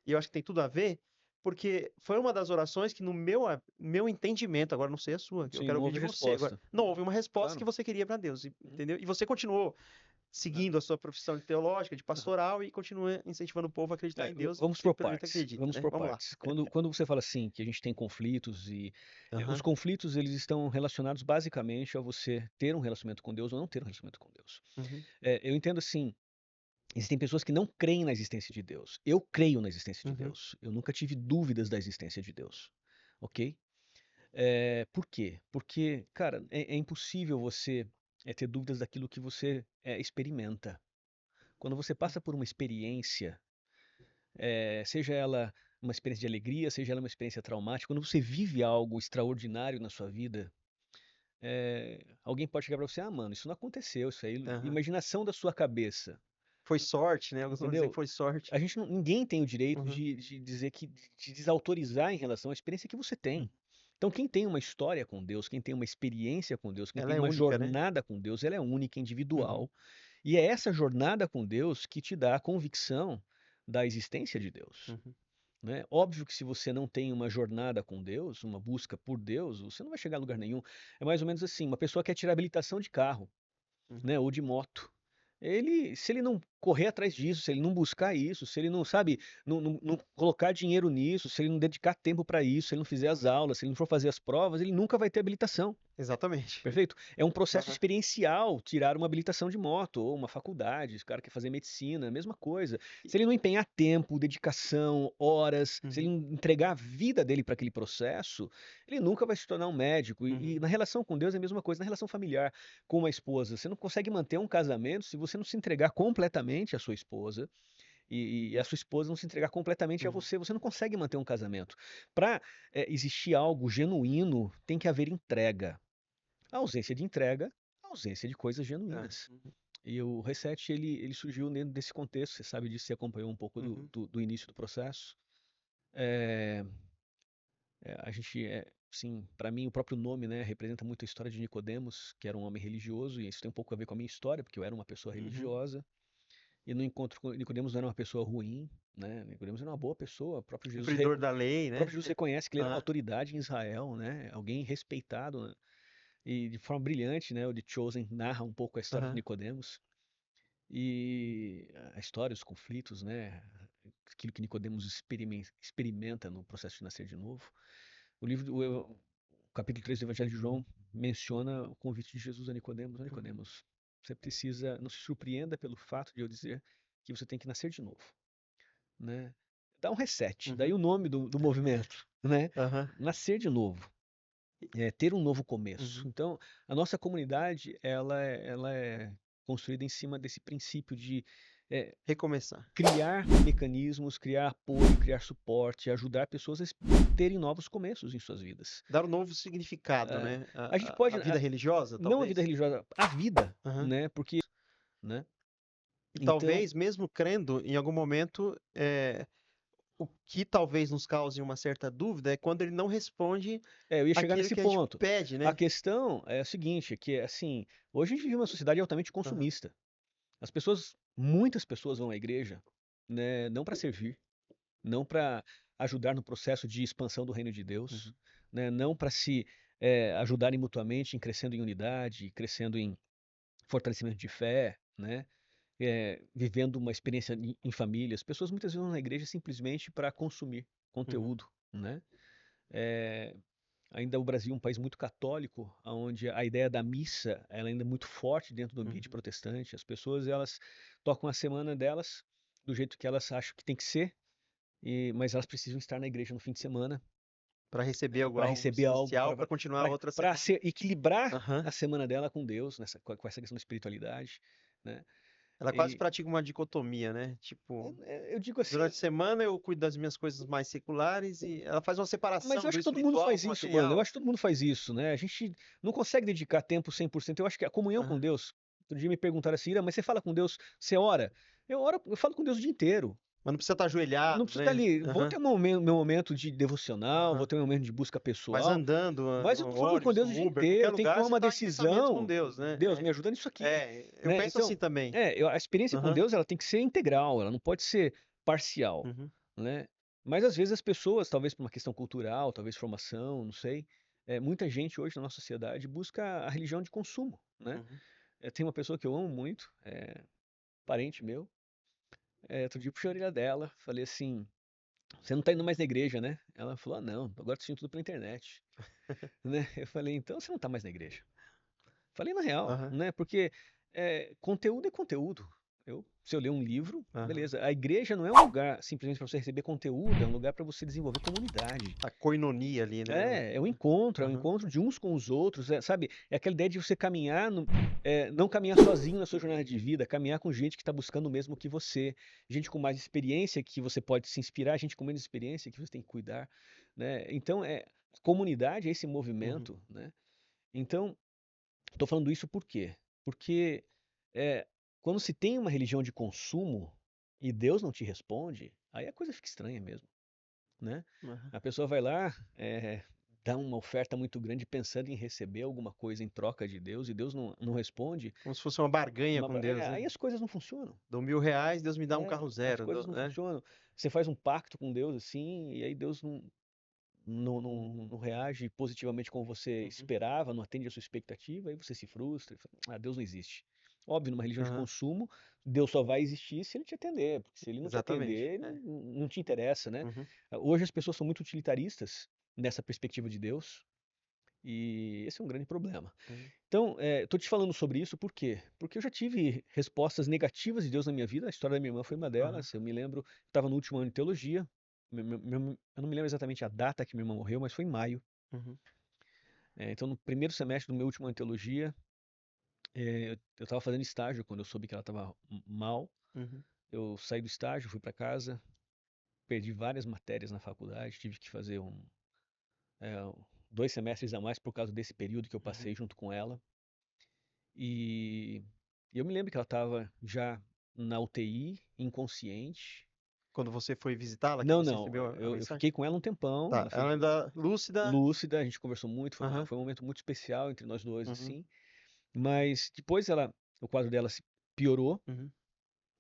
E eu acho que tem tudo a ver, porque foi uma das orações que no meu entendimento, agora não sei a sua, que eu Sim, quero não ouvir houve de você agora. resposta. Não houve uma resposta que Claro. você queria para Deus, Uhum. entendeu? E você continuou É. seguindo a sua profissão de teológica, de Aham. pastoral e continua incentivando o povo a acreditar em Deus, Vamos você por pelo jeito partes. acredita, Vamos né? por Vamos lá. partes. Quando você fala assim que a gente tem conflitos e os Aham. conflitos eles estão relacionados basicamente a você ter um relacionamento com Deus ou não ter um relacionamento com Deus. Uhum. Eu entendo assim. Existem pessoas que não creem na existência de Deus. Eu creio na existência de Uhum. Deus. Eu nunca tive dúvidas da existência de Deus. Ok? Por quê? Porque, cara, é impossível você ter dúvidas daquilo que você experimenta. Quando você passa por uma experiência, seja ela uma experiência de alegria, seja ela uma experiência traumática, quando você vive algo extraordinário na sua vida, alguém pode chegar para você, ah, mano, isso não aconteceu, isso aí, é Aham. imaginação da sua cabeça, Foi sorte, né? Alguns vão dizer que entendeu? foi sorte. Ninguém tem o direito Uhum. de dizer que, de desautorizar em relação à experiência que você tem. Então, quem tem uma história com Deus, quem tem uma experiência com Deus, quem Ela tem é uma única, né? jornada com Deus, ela é única, Uhum. individual. E é essa jornada com Deus que te dá a convicção da existência de Deus. Uhum. Né? Óbvio que se você não tem uma jornada com Deus, uma busca por Deus, você não vai chegar a lugar nenhum. É mais ou menos assim, uma pessoa quer tirar habilitação de carro, Uhum. né, ou de moto. Se ele não correr atrás disso, se ele não buscar isso, se ele não, sabe, não colocar dinheiro nisso, se ele não dedicar tempo para isso, se ele não fizer as aulas, se ele não for fazer as provas, ele nunca vai ter habilitação. Exatamente. Perfeito? É um processo Aham. experiencial tirar uma habilitação de moto ou uma faculdade. Se o cara quer fazer medicina, a mesma coisa. E- Se ele não empenhar tempo, dedicação, horas, se ele Uhum. não entregar a vida dele para aquele processo, ele nunca vai se tornar um médico. E Uhum. na relação com Deus é a mesma coisa. Na relação familiar com uma esposa, você não consegue manter um casamento se você não se entregar completamente à sua esposa. E a sua esposa não se entregar completamente a Uhum. você, você não consegue manter um casamento. Para existir algo genuíno, tem que haver entrega. A ausência de entrega, a ausência de coisas Ah, genuínas. uhum. E o Reset, ele surgiu dentro desse contexto, você sabe disso, você acompanhou um pouco do, Uhum. do, do início do processo. É, a gente sim, para mim o próprio nome, né, representa muito a história de Nicodemos, que era um homem religioso, e isso tem um pouco a ver com a minha história, porque eu era uma pessoa Uhum. religiosa, e no encontro com Nicodemos não era uma pessoa ruim, né? Nicodemos era uma boa pessoa, Cumpridor da lei, o né? próprio Jesus reconhece que ele era uma Aham. autoridade em Israel, né? Alguém respeitado, né? E de forma brilhante, né, o The Chosen narra um pouco a história de Aham. Nicodemos e a história, os conflitos, né, aquilo que Nicodemos experimenta no processo de nascer de novo. O livro, o capítulo 3 do Evangelho de João menciona o convite de Jesus a Nicodemos. Ó, Uhum. Nicodemos, você precisa, não se surpreenda pelo fato de eu dizer que você tem que nascer de novo, né? Dá um reset, daí Uhum. o nome do movimento, né? Aham. Nascer de novo. Ter um novo começo. Uhum. Então, a nossa comunidade, ela é construída em cima desse princípio de Recomeçar. criar mecanismos, criar apoio, criar suporte, ajudar pessoas a terem novos começos em suas vidas. Dar um novo significado, Eh, né? a gente A pode, vida religiosa, não a vida talvez? religiosa, a vida, Aham. né? Porque, né? E Então, talvez, mesmo crendo, em algum momento, o que talvez nos cause uma certa dúvida é quando ele não responde eu ia chegar aquilo nesse que a gente ponto. pede, A né? questão é a seguinte, que assim, hoje a gente vive uma sociedade altamente Aham. consumista. As pessoas, muitas pessoas vão à igreja, né, não para servir, não para ajudar no processo de expansão do reino de Deus, Uhum. né, não para se ajudarem mutuamente em crescendo em unidade, crescendo em fortalecimento de fé, né, vivendo uma experiência em família. As pessoas muitas vezes vão na igreja simplesmente para consumir Uhum. conteúdo, né? Eh, Ainda o Brasil é um país muito católico, onde a ideia da missa ela ainda é muito forte dentro do ambiente Uhum. protestante. As pessoas elas tocam a semana delas do jeito que elas acham que tem que ser, mas elas precisam estar na igreja no fim de semana, Para receber para algo receber algo, essencial para continuar a outra para semana. equilibrar Aham. a semana dela com Deus, com essa questão da espiritualidade, né? Ela quase E pratica uma dicotomia, né? Tipo, eu digo assim, durante a semana eu cuido das minhas coisas mais seculares e ela faz uma mas eu separação acho do que todo mundo espiritual faz com o isso, mano. Eu material. acho que todo mundo faz isso, né? A gente não consegue dedicar tempo 100%. Eu acho que a comunhão com Aham. Deus. Outro dia me perguntaram assim, Ira, mas você fala com Deus, você ora? Eu falo com Deus o dia inteiro. Mas não precisa estar Eu não ajoelhado, preciso estar né? ali. Vou Aham. ter meu momento de devocional, vou Aham. ter meu momento de busca Mas pessoal, andando, mas eu no tô falando com ônibus, Deus o no dia Uber, qualquer inteiro. Tem que lugar, tomar você uma está em pensamento com decisão. Deus, né? Deus, me ajuda nisso aqui, Eu né? penso Então, assim também. a experiência com Aham. Deus ela tem que ser integral, ela não pode ser parcial, Uhum. né? Mas às vezes as pessoas, talvez por uma questão cultural, talvez formação, não sei, muita gente hoje na nossa sociedade busca a religião de consumo, né? Uhum. Tem uma pessoa que eu amo muito, parente meu, outro dia eu puxei a orelha dela, falei assim, você não tá indo mais na igreja, né? Ela falou, ah, não, agora tô assistindo tudo pela internet, né? Eu falei, então você não tá mais na igreja. Falei na real, Aham. né? Porque conteúdo é conteúdo. Se eu ler um livro, Aham. beleza. A igreja não é um lugar simplesmente para você receber conteúdo, é um lugar para você desenvolver comunidade. A coinonia ali, né? É um Aham. encontro de uns com os outros, sabe? É aquela ideia de você caminhar, não caminhar sozinho na sua jornada de vida, caminhar com gente que está buscando o mesmo que você, gente com mais experiência que você pode se inspirar, gente com menos experiência que você tem que cuidar, né? Então, comunidade é esse Uhum. movimento, né? Então, estou falando isso por quê? Porque é, quando se tem uma religião de consumo e Deus não te responde, aí a coisa fica estranha mesmo, né? Aham. A pessoa vai lá, dá uma oferta muito grande pensando em receber alguma coisa em troca de Deus e Deus não responde, Como se fosse uma barganha com Deus, né? aí as coisas não funcionam. Dou R$ 1.000, Deus me dá um carro As zero, coisas não né? funcionam. Você faz um pacto com Deus assim, e aí Deus não reage positivamente como você Uhum. esperava, não atende a sua expectativa, aí você se frustra, e fala, ah, Deus não existe. Óbvio, numa religião de Aham. consumo, Deus só vai existir se ele te atender, porque se ele não te Exatamente. atender, É. não te interessa, né? Uhum. Hoje as pessoas são muito utilitaristas nessa perspectiva de Deus, e esse é um grande problema. Uhum. Então, estou te falando sobre isso por quê? Porque eu já tive respostas negativas de Deus na minha vida, a história da minha irmã foi uma Aham. delas, eu me lembro, estava no último ano de teologia, eu não me lembro exatamente a data que minha irmã morreu, mas foi em maio. Uhum. Então, no primeiro semestre do meu último ano de teologia, eu estava fazendo estágio quando eu soube que ela estava mal. Uhum. Eu saí do estágio, fui para casa, perdi várias matérias na faculdade, tive que fazer 2 semestres a mais por causa desse período que eu Uhum. passei junto com ela. E eu me lembro que ela estava já na UTI, inconsciente, Quando você foi visitá-la, que Não, você não, recebeu a eu mensagem? fiquei com ela um tempão, Tá, ela ela ficou ainda lúcida. lúcida, a gente conversou muito, Aham. foi um momento muito especial entre nós dois, Uhum. assim. Mas depois o quadro dela se piorou Uhum.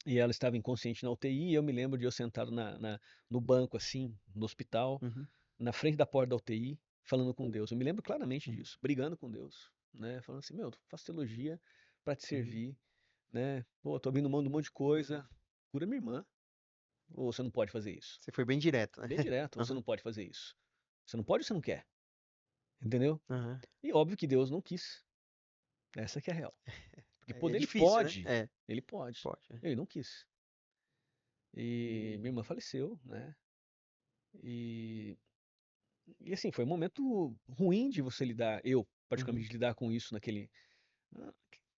e ela estava inconsciente na UTI. E eu me lembro de eu sentado no banco, assim, no hospital, Uhum. na frente da porta da UTI, falando com Deus. Eu me lembro claramente Uhum. disso, brigando com Deus, né? Falando assim, meu, eu faço teologia para te Uhum. servir, né? Pô, tô abrindo mão de um monte de coisa, cura minha irmã. Ou você não pode fazer isso? Você foi bem direto, né? Bem direto, ou você não Aham. pode fazer isso? Você não pode ou você não quer? Entendeu? Aham. E óbvio que Deus não quis. Essa que é a real. Porque É poder difícil, né? É, ele pode. pode. É. Ele não quis. E minha irmã faleceu, né? E, e assim, foi um momento ruim de você lidar, eu Uhum. particularmente lidar com isso naquele. ah,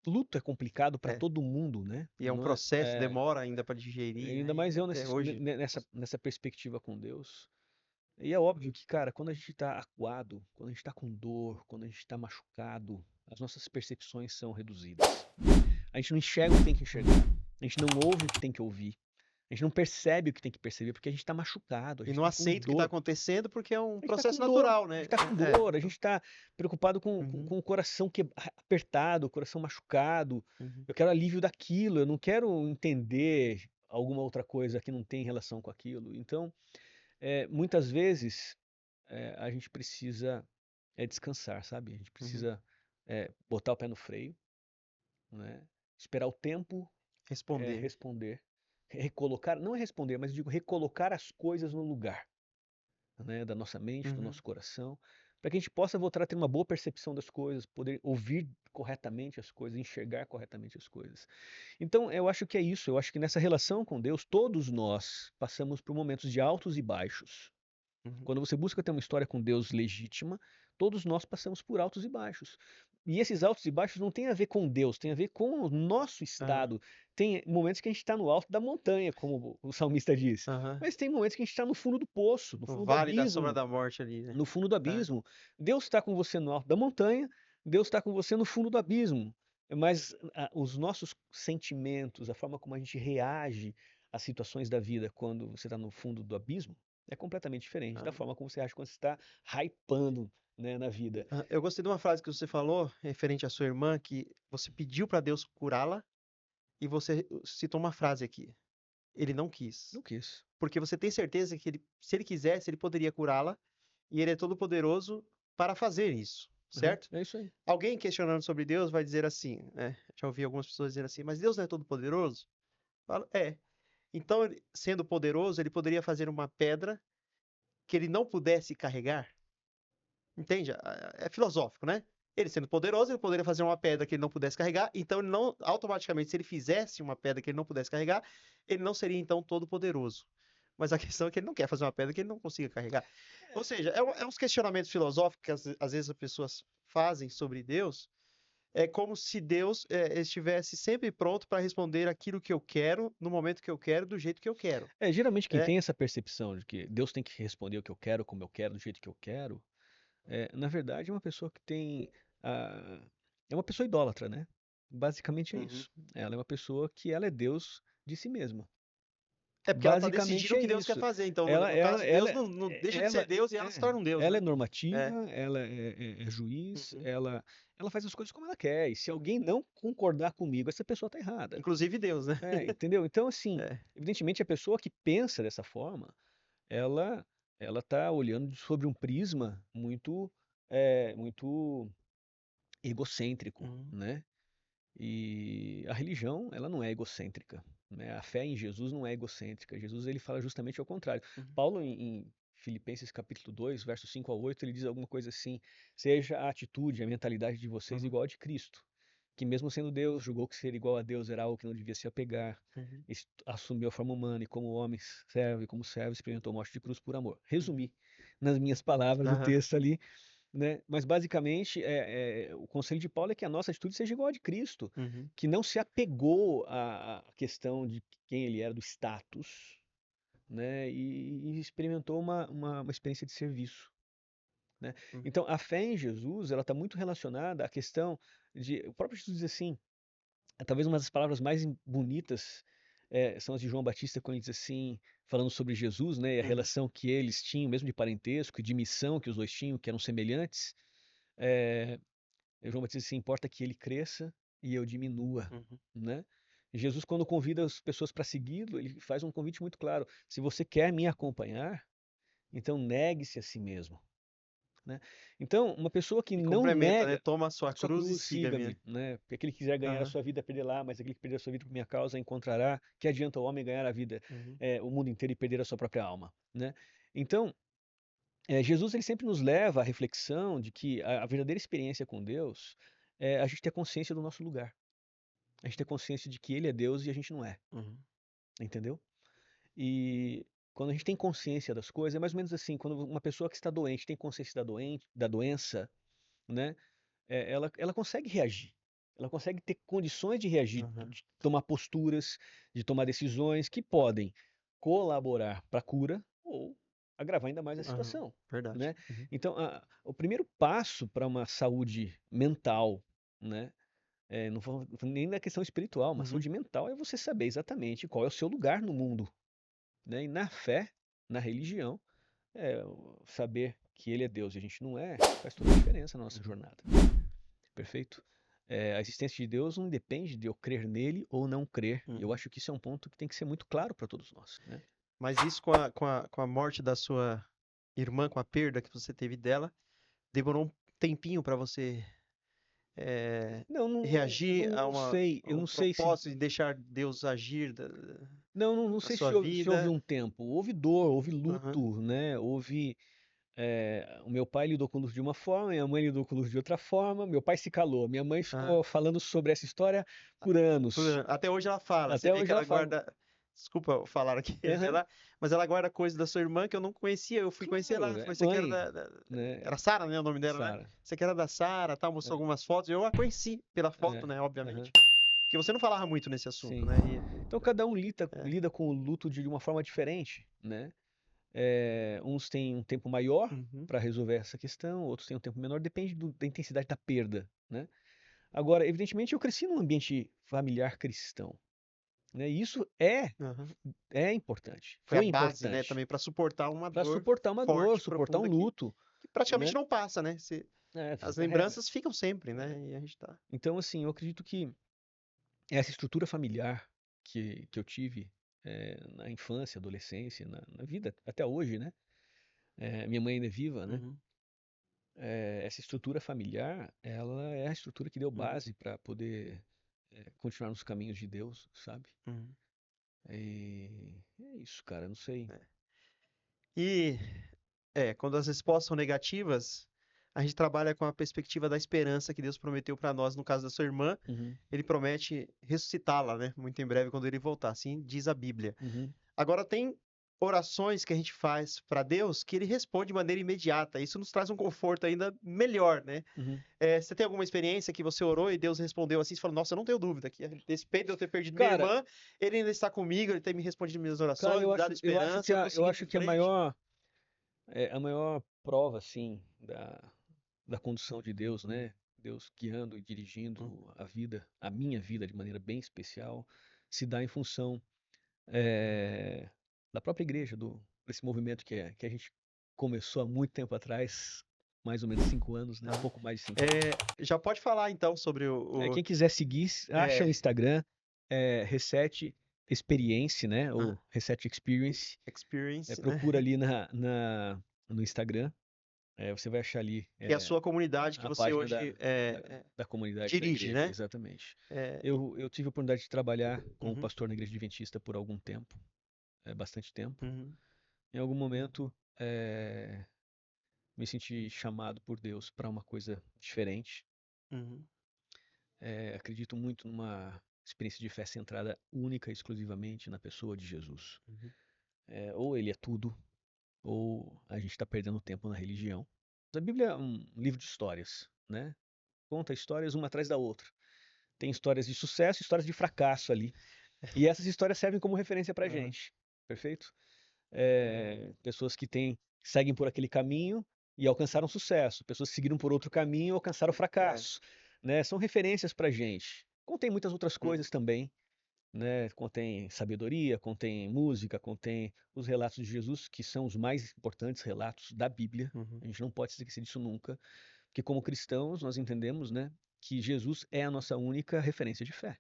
Luto é complicado para É. todo mundo, né? E é um Não é, processo, demora ainda para digerir, ainda né? mais E eu até hoje. nessa perspectiva com Deus. E é óbvio que, cara, quando a gente está acuado, quando a gente está com dor, quando a gente está machucado, as nossas percepções são reduzidas. A gente não enxerga o que tem que enxergar. A gente não ouve o que tem que ouvir. A gente não percebe o que tem que perceber porque a gente está machucado, a E gente não está com aceita o que está dor. acontecendo porque é um A gente está processo com dor, natural, a né? gente está com É. dor, a gente está preocupado Uhum. com o coração apertado, o coração machucado. Uhum. Eu quero alívio daquilo, eu não quero entender alguma outra coisa que não tem relação com aquilo. Então, muitas vezes, a gente precisa descansar, sabe? A gente Uhum. precisa botar o pé no freio, né? Esperar o tempo Responder, né? responder, recolocar, não é responder, mas eu digo recolocar as coisas no lugar, né, da nossa mente, do Uhum. nosso coração, para que a gente possa voltar a ter uma boa percepção das coisas, poder ouvir corretamente as coisas, enxergar corretamente as coisas. Então, eu acho que é isso, eu acho que nessa relação com Deus, todos nós passamos por momentos de altos e baixos. Uhum. Quando você busca ter uma história com Deus legítima, todos nós passamos por altos e baixos. E esses altos e baixos não têm a ver com Deus, tem a ver com o nosso Aham. estado. Tem momentos que a gente está no alto da montanha, como o salmista diz. Aham. Mas tem momentos que a gente está no fundo do poço, no O fundo do vale da sombra abismo. da morte ali, né? No fundo do É. abismo. Deus está com você no alto da montanha, Deus está com você no fundo do abismo. Mas os nossos sentimentos, a forma como a gente reage às situações da vida quando você está no fundo do abismo, é completamente diferente da Ah. forma como você age quando você está hypando, né, na vida. Ah, eu gostei de uma frase que você falou referente à sua irmã, que você pediu para Deus curá-la e você citou uma frase aqui. Ele não quis. Não quis. Porque você tem certeza que ele, se ele quisesse, ele poderia curá-la e ele é todo poderoso para fazer isso, Uhum, certo? é isso aí. Alguém questionando sobre Deus vai dizer assim, né? Já ouvi algumas pessoas dizendo assim, mas Deus não é todo poderoso? Falo, é. Então, sendo poderoso, ele poderia fazer uma pedra que ele não pudesse carregar? Entende? É filosófico, né? Ele sendo poderoso, ele poderia fazer uma pedra que ele não pudesse carregar, então ele não, automaticamente, se ele fizesse uma pedra que ele não pudesse carregar, ele não seria então todo poderoso. Mas a questão é que ele não quer fazer uma pedra que ele não consiga carregar. Ou seja, é uns questionamentos filosóficos que às vezes as pessoas fazem sobre Deus, é como se Deus estivesse sempre pronto para responder aquilo que eu quero, no momento que eu quero, do jeito que eu quero. Geralmente quem É, tem essa percepção de que Deus tem que responder o que eu quero, como eu quero, do jeito que eu quero, na verdade é uma pessoa que tem. ah, É uma pessoa idólatra, né? Basicamente é uhum. isso. Ela é uma pessoa que ela é Deus de si mesma. É porque ela está decidindo Basicamente o é que Deus quer isso. fazer. Então, Ela, no ela, caso, Deus ela, não deixa de ser ela, Deus e ela se torna um Deus, ela é né? É. normativa, ela é juiz, Uhum. ela faz as coisas como ela quer. E se alguém não concordar comigo, essa pessoa está errada. Inclusive Deus, né? Entendeu? Então, assim, É. evidentemente a pessoa que pensa dessa forma, ela ela está olhando sobre um prisma muito egocêntrico, Uhum. né? E a religião, ela não é egocêntrica, né? A fé em Jesus não é egocêntrica. Jesus, ele fala justamente ao contrário. Uhum. Paulo, em Filipenses capítulo 2, versos 5 a 8, ele diz alguma coisa assim: seja a atitude, a mentalidade de vocês Uhum. igual a de Cristo, que mesmo sendo Deus, julgou que ser igual a Deus era algo que não devia se apegar, Uhum. assumiu a forma humana e como homem serve, como servo, experimentou morte de cruz por amor. Uhum. Resumi nas minhas palavras o Aham. texto ali, né? Mas basicamente o conselho de Paulo é que a nossa atitude seja igual a de Cristo, Uhum. que não se apegou à questão de quem ele era, do status, né? E experimentou uma experiência de serviço, né? Uhum. Então a fé em Jesus, ela está muito relacionada à questão de, o próprio Jesus diz assim, talvez uma das palavras mais bonitas são as de João Batista, quando ele diz assim, falando sobre Jesus, né, e a Uhum. relação que eles tinham, mesmo de parentesco e de missão que os dois tinham, que eram semelhantes. É, João Batista se importa que ele cresça e eu diminua, Uhum. né? Jesus, quando convida as pessoas para segui-lo, ele faz um convite muito claro. Se você quer me acompanhar, então negue-se a si mesmo, né? Então, uma pessoa que E não complementa, né? nega Toma a sua a sua cruz e cruz, siga-me. siga-me, né? Porque aquele que quiser ganhar a Aham. sua vida, perderá, mas aquele que perder a sua vida por minha causa, encontrará. Que adianta o homem ganhar a vida, Uhum. o mundo inteiro e perder a sua própria alma, né? Então, Jesus ele sempre nos leva à reflexão de que a verdadeira experiência com Deus é a gente ter consciência do nosso lugar. A gente ter consciência de que Ele é Deus e a gente não é, Uhum. entendeu? E quando a gente tem consciência das coisas, é mais ou menos assim, quando uma pessoa que está doente tem consciência da doença, né? Ela consegue reagir. Ela consegue ter condições de reagir, Aham. de tomar posturas, de tomar decisões que podem colaborar para a cura ou agravar ainda mais a Aham. situação, Verdade. né? Uhum. Então, o primeiro passo para uma saúde mental, né? Não vou nem na questão espiritual, uma Uhum. saúde mental é você saber exatamente qual é o seu lugar no mundo, né? E na fé, na religião, saber que Ele é Deus e a gente não é, faz toda a diferença na nossa Uhum. jornada. Perfeito? A existência de Deus não depende de eu crer nele ou não crer. E eu Uhum. acho que isso é um ponto que tem que ser muito claro para todos nós, né? Mas isso com a morte da sua irmã, com a perda que você teve dela, demorou um tempinho para você Não, reagir a eu um não sei se, propósito de deixar Deus agir não na sei sua se houve vida. um tempo. Houve dor, houve Aham. luto, né? O meu pai lidou com o luto de uma forma, minha mãe lidou com o luto de outra forma. Meu pai se calou, minha mãe Aham. ficou falando sobre essa história por anos. Até hoje ela fala. Você Até vê que hoje ela ela fala. guarda. Desculpa eu falar aqui, Aham, mas ela guarda coisas da sua irmã que eu não conhecia. Eu fui conhecer claro, lá. é Foi você que era mãe, né? era Sara, né? O nome dela, né? Sara. Você que era da Sara, tal, mostrou É, algumas fotos. Eu a conheci pela foto, é, né? aham, Obviamente. Porque você não falava muito nesse assunto, sim. né? Então cada um É. lida com o luto de uma forma diferente, né? Uns têm um tempo maior Uhum. para resolver essa questão, outros têm um tempo menor, depende da intensidade da perda, né? Agora, evidentemente, eu cresci num ambiente familiar cristão, né? E isso Aham. é importante, Foi a foi base, né? importante Também para suportar uma para dor suportar uma dor, forte, suportar um profunda luto, que praticamente né? não passa, né? Você As carrega. lembranças ficam sempre, É. né? E a gente tá. Então, assim, eu acredito que essa estrutura familiar que eu tive na infância, adolescência, na vida até hoje, né? Minha mãe ainda é viva, né? Uhum. Essa estrutura familiar, ela é a estrutura que deu Uhum. base para poder continuar nos caminhos de Deus, sabe? Uhum. E é isso, cara, não sei. E quando as respostas são negativas, a gente trabalha com a perspectiva da esperança que Deus prometeu para nós. No caso da sua irmã, Uhum, ele promete ressuscitá-la, né? Muito em breve, quando ele voltar. Assim diz a Bíblia. uhum. Agora, tem orações que a gente faz para Deus que ele responde de maneira imediata. Isso nos traz um conforto ainda melhor, né? Uhum. Você tem alguma experiência que você orou e Deus respondeu assim? Você falou, nossa, eu não tenho dúvida que a despeito de eu ter perdido minha Cara, irmã, ele ainda está comigo, ele tem me respondido minhas orações, me dado eu acho esperança, eu tô eu seguindo em acho que frente. a maior prova, assim, da condução de Deus, né? Deus guiando e Hum. dirigindo a vida, a minha vida de maneira bem especial, se dá em função eh, da própria igreja, desse movimento que a gente começou há muito tempo atrás, mais ou menos 5 anos, né? Um Tá. pouco mais de 5 anos. Já pode falar então sobre Quem quiser seguir, acha o é, Instagram, Reset Experience, né? ah, Ou Reset Experience. experience, né? Procura ali no Instagram. Você vai achar ali Que é a sua comunidade que a você página hoje da comunidade da dirige, igreja, né? exatamente. É, Eu tive a oportunidade de trabalhar como uhum, pastor na igreja adventista por algum tempo, bastante tempo. uhum, Em algum momento, me senti chamado por Deus para uma coisa diferente. uhum, Acredito muito numa experiência de fé centrada única e exclusivamente na pessoa de Jesus. uhum, Ou ele é tudo, ou a gente está perdendo tempo na religião. A Bíblia é um livro de histórias, né? Conta histórias uma atrás da outra. Tem histórias de sucesso e histórias de fracasso ali. E essas histórias servem como referência pra aham, gente, perfeito? Pessoas que seguem por aquele caminho e alcançaram sucesso. Pessoas que seguiram por outro caminho e alcançaram é, fracasso, né? São referências pra gente. Contém muitas outras uhum, coisas também, né? Contém sabedoria, contém música, contém os relatos de Jesus, que são os mais importantes relatos da Bíblia. Uhum. A gente não pode se esquecer disso nunca, porque como cristãos nós entendemos, né, que Jesus é a nossa única referência de fé.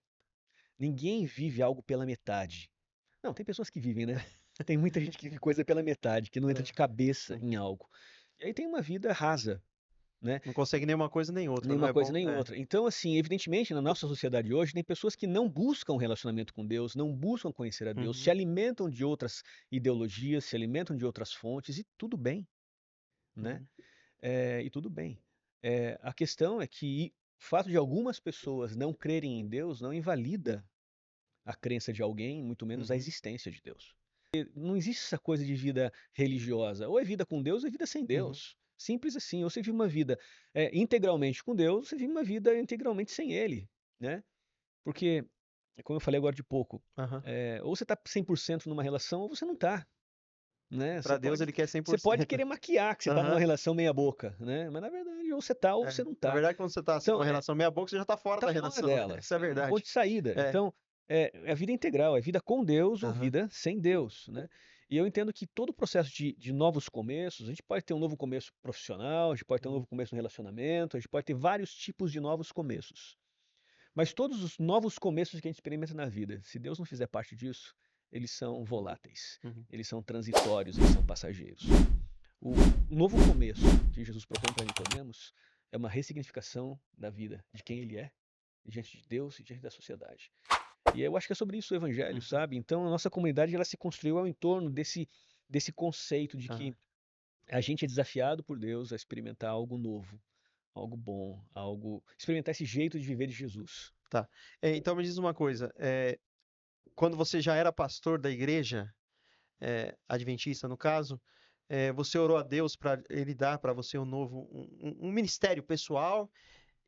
Ninguém vive algo pela metade. Não, tem pessoas que vivem, né? Tem muita gente que vive coisa pela metade, que não entra É, de cabeça sim. em algo. E aí tem uma vida rasa, né? Não consegue nem uma coisa nem outra, não Nenhuma é coisa bom? nem É. outra. Então, assim, evidentemente, na nossa sociedade hoje, tem pessoas que não buscam um relacionamento com Deus, não buscam conhecer a Deus, se Uhum. alimentam de outras ideologias, se alimentam de outras fontes, e tudo bem, né? Uhum. E tudo bem. A questão é que o fato de algumas pessoas não crerem em Deus não invalida a crença de alguém, muito menos a Uhum. existência de Deus. Não existe essa coisa de vida religiosa. Ou é vida com Deus ou é vida sem Uhum. Deus. Simples assim. Ou você vive uma vida integralmente com Deus, ou você vive uma vida integralmente sem Ele, né? Porque, como eu falei agora de pouco, Aham. ou você está 100% numa relação ou você não está, né? Você Para Deus pode, ele quer você pode 100%. querer maquiar que você está numa Aham. relação meia boca, né? Mas na verdade, ou você está ou É. você não Na está. verdade, quando você tá assim Então, numa relação meia boca, você já tá fora tá da fora relação. dela. Essa é a É um ponto verdade. de saída. É. Então, é a vida integral, é vida com Deus ou Aham. vida sem Deus, né? E eu entendo que todo o processo de novos começos, a gente pode ter um novo começo profissional, a gente pode ter um Uhum. novo começo no relacionamento, a gente pode ter vários tipos de novos começos. Mas todos os novos começos que a gente experimenta na vida, se Deus não fizer parte disso, eles são voláteis, Uhum. eles são transitórios, eles são passageiros. O novo começo que Jesus propõe para Nicodemos é uma ressignificação da vida, de quem ele é, diante de Deus e diante da sociedade. E eu acho que é sobre isso o evangelho, Uhum. sabe? Então a nossa comunidade ela se construiu ao entorno desse conceito de Aham. que a gente é desafiado por Deus a experimentar algo novo, algo bom, experimentar esse jeito de viver de Jesus. Tá. Então me diz uma coisa, quando você já era pastor da igreja, adventista no caso, você orou a Deus para ele dar para você um novo um ministério pessoal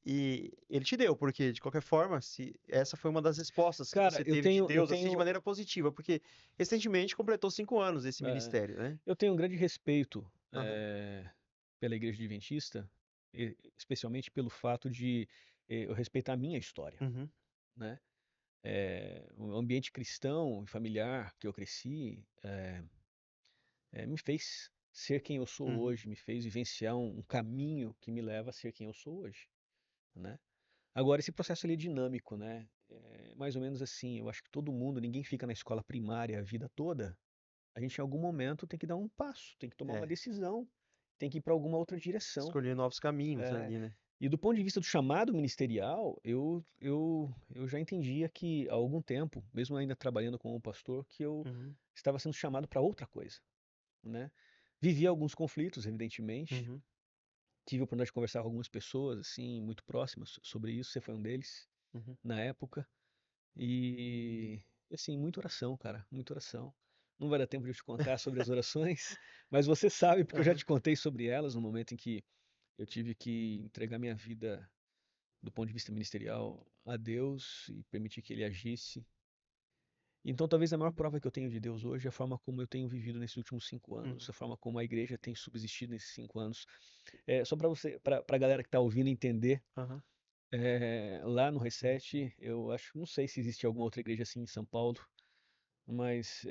e ele te deu, porque de qualquer forma, se essa foi uma das respostas que Cara, você eu teve de tenho, eu Deus, assim, de tenho, maneira positiva, porque recentemente completou 5 anos esse é, ministério, né? eu tenho um grande respeito Aham. pela Igreja Adventista, especialmente pelo fato de eu respeitar a minha história, Uhum. né? O ambiente cristão e familiar que eu cresci me fez ser quem eu sou Uhum. hoje, me fez vivenciar um caminho que me leva a ser quem eu sou hoje, né? Agora, esse processo ele é dinâmico, né? É mais ou menos assim, eu acho que todo mundo, ninguém fica na escola primária a vida toda. A gente, em algum momento, tem que dar um passo, tem que tomar uma É, decisão, tem que ir para alguma outra direção. escolher novos caminhos É, ali, né? e do ponto de vista do chamado ministerial, eu já entendia que há algum tempo, mesmo ainda trabalhando como pastor, que eu Uhum. estava sendo chamado para outra coisa, né? Vivi alguns conflitos, evidentemente. Uhum. Tive a oportunidade de conversar com algumas pessoas, assim, muito próximas sobre isso. Você foi um deles, Uhum. na época. E, assim, muita oração, cara, muita oração. Não vai dar tempo de eu te contar sobre as orações, mas você sabe, porque eu já Aham. te contei sobre elas no momento em que eu tive que entregar minha vida do ponto de vista ministerial a Deus e permitir que Ele agisse. Então, talvez a maior prova que eu tenho de Deus hoje é a forma como eu tenho vivido nesses últimos 5 anos, Uhum. a forma como a igreja tem subsistido nesses 5 anos. Só para você, para a galera que está ouvindo entender, Aham. lá no Reset, eu acho, não sei se existe alguma outra igreja assim em São Paulo, mas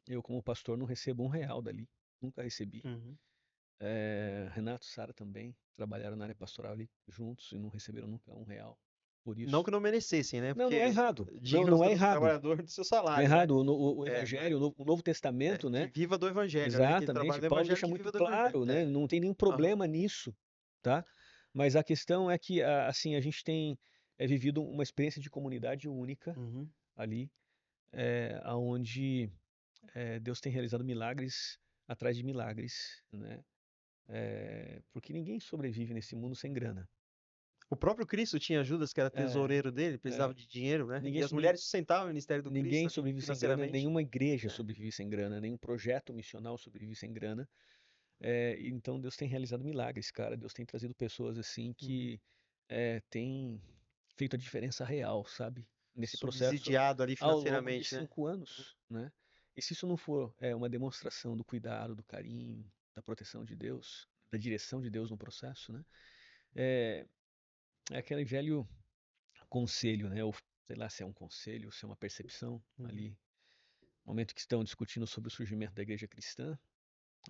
eu como pastor não recebo R$ 1 dali, nunca recebi. Uhum. Renato e Sara também trabalharam na área pastoral ali juntos e não receberam nunca R$ 1 por Não isso. que não merecessem, né? Não, não é Porque errado. Não, dignos não é do errado. trabalhador do seu Não é salário, né? errado. O É, Evangelho, o Novo Testamento, que né? viva do evangelho, né? Quem trabalha Exatamente. no Paulo evangelho, deixa que muito viva do evangelho. claro, né? É. Não tem nenhum Aham. problema nisso, tá? Mas a questão é que, assim, a gente tem vivido uma experiência de comunidade única Uhum. ali, aonde Deus tem realizado milagres atrás de milagres, né? Porque ninguém sobrevive nesse mundo sem grana. O próprio Cristo tinha Judas, que era É, tesoureiro dele, precisava é, de dinheiro, né? ninguém, E as nin- mulheres sustentavam o ministério do Cristo ninguém ali sobrevive sem grana, financeiramente. nenhuma igreja É. sobrevive sem grana, nenhum projeto missional sobrevive sem grana. Então Deus tem realizado milagres, cara. Deus tem trazido pessoas assim Uhum. que têm feito a diferença real, sabe? Nesse processo Subsidiado ali ao longo de financeiramente, né? 5 anos, né? E se isso não for uma demonstração do cuidado, do carinho, da proteção de Deus, da direção de Deus no processo, né? É aquele velho conselho, né? sei lá se é um conselho, se é uma percepção Uhum. ali. No momento que estão discutindo sobre o surgimento da igreja cristã,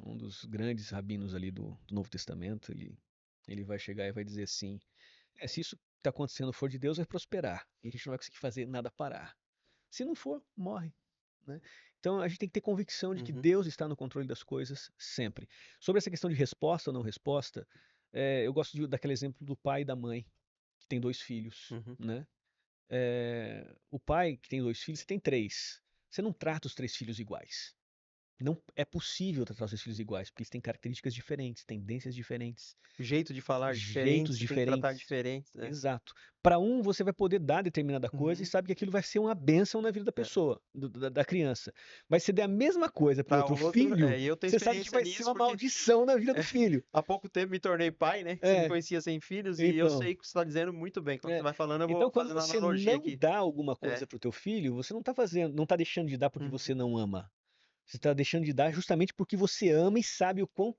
um dos grandes rabinos ali do Novo Testamento, ele vai chegar e vai dizer assim, se isso que está acontecendo for de Deus, vai prosperar. E a gente não vai conseguir fazer nada parar. Se não for, morre. Né? Então a gente tem que ter convicção de que Uhum. Deus está no controle das coisas sempre. Sobre essa questão de resposta ou não resposta, eu gosto daquele exemplo do pai e da mãe, que tem 2 filhos. Uhum. Né? O pai que tem 2 filhos, você tem 3. Você não trata os 3 filhos iguais. Não é possível tratar os 3 filhos iguais, porque eles têm características diferentes, tendências diferentes, Jeito de falar diferente, jeitos você tem que tratar diferentes. diferente, né? Exato. Para um, você vai poder dar determinada coisa e Uhum. sabe que aquilo vai ser uma bênção na vida da É. pessoa, da criança. Mas se der a mesma coisa para Para outro outro, filho, e eu tenho você sabe que experiência vai ser nisso uma porque maldição na vida do filho. há pouco tempo me tornei pai, né? Você me É, conhecia sem filhos e eu então. sei o que você está dizendo muito bem. Quando você É. vai falando, eu vou Então, quando fazendo você analogia não aqui. dá alguma É. coisa para o teu filho, você não está fazendo, não está deixando de dar porque Uhum. você não ama. Você está deixando de dar justamente porque você ama e sabe o quão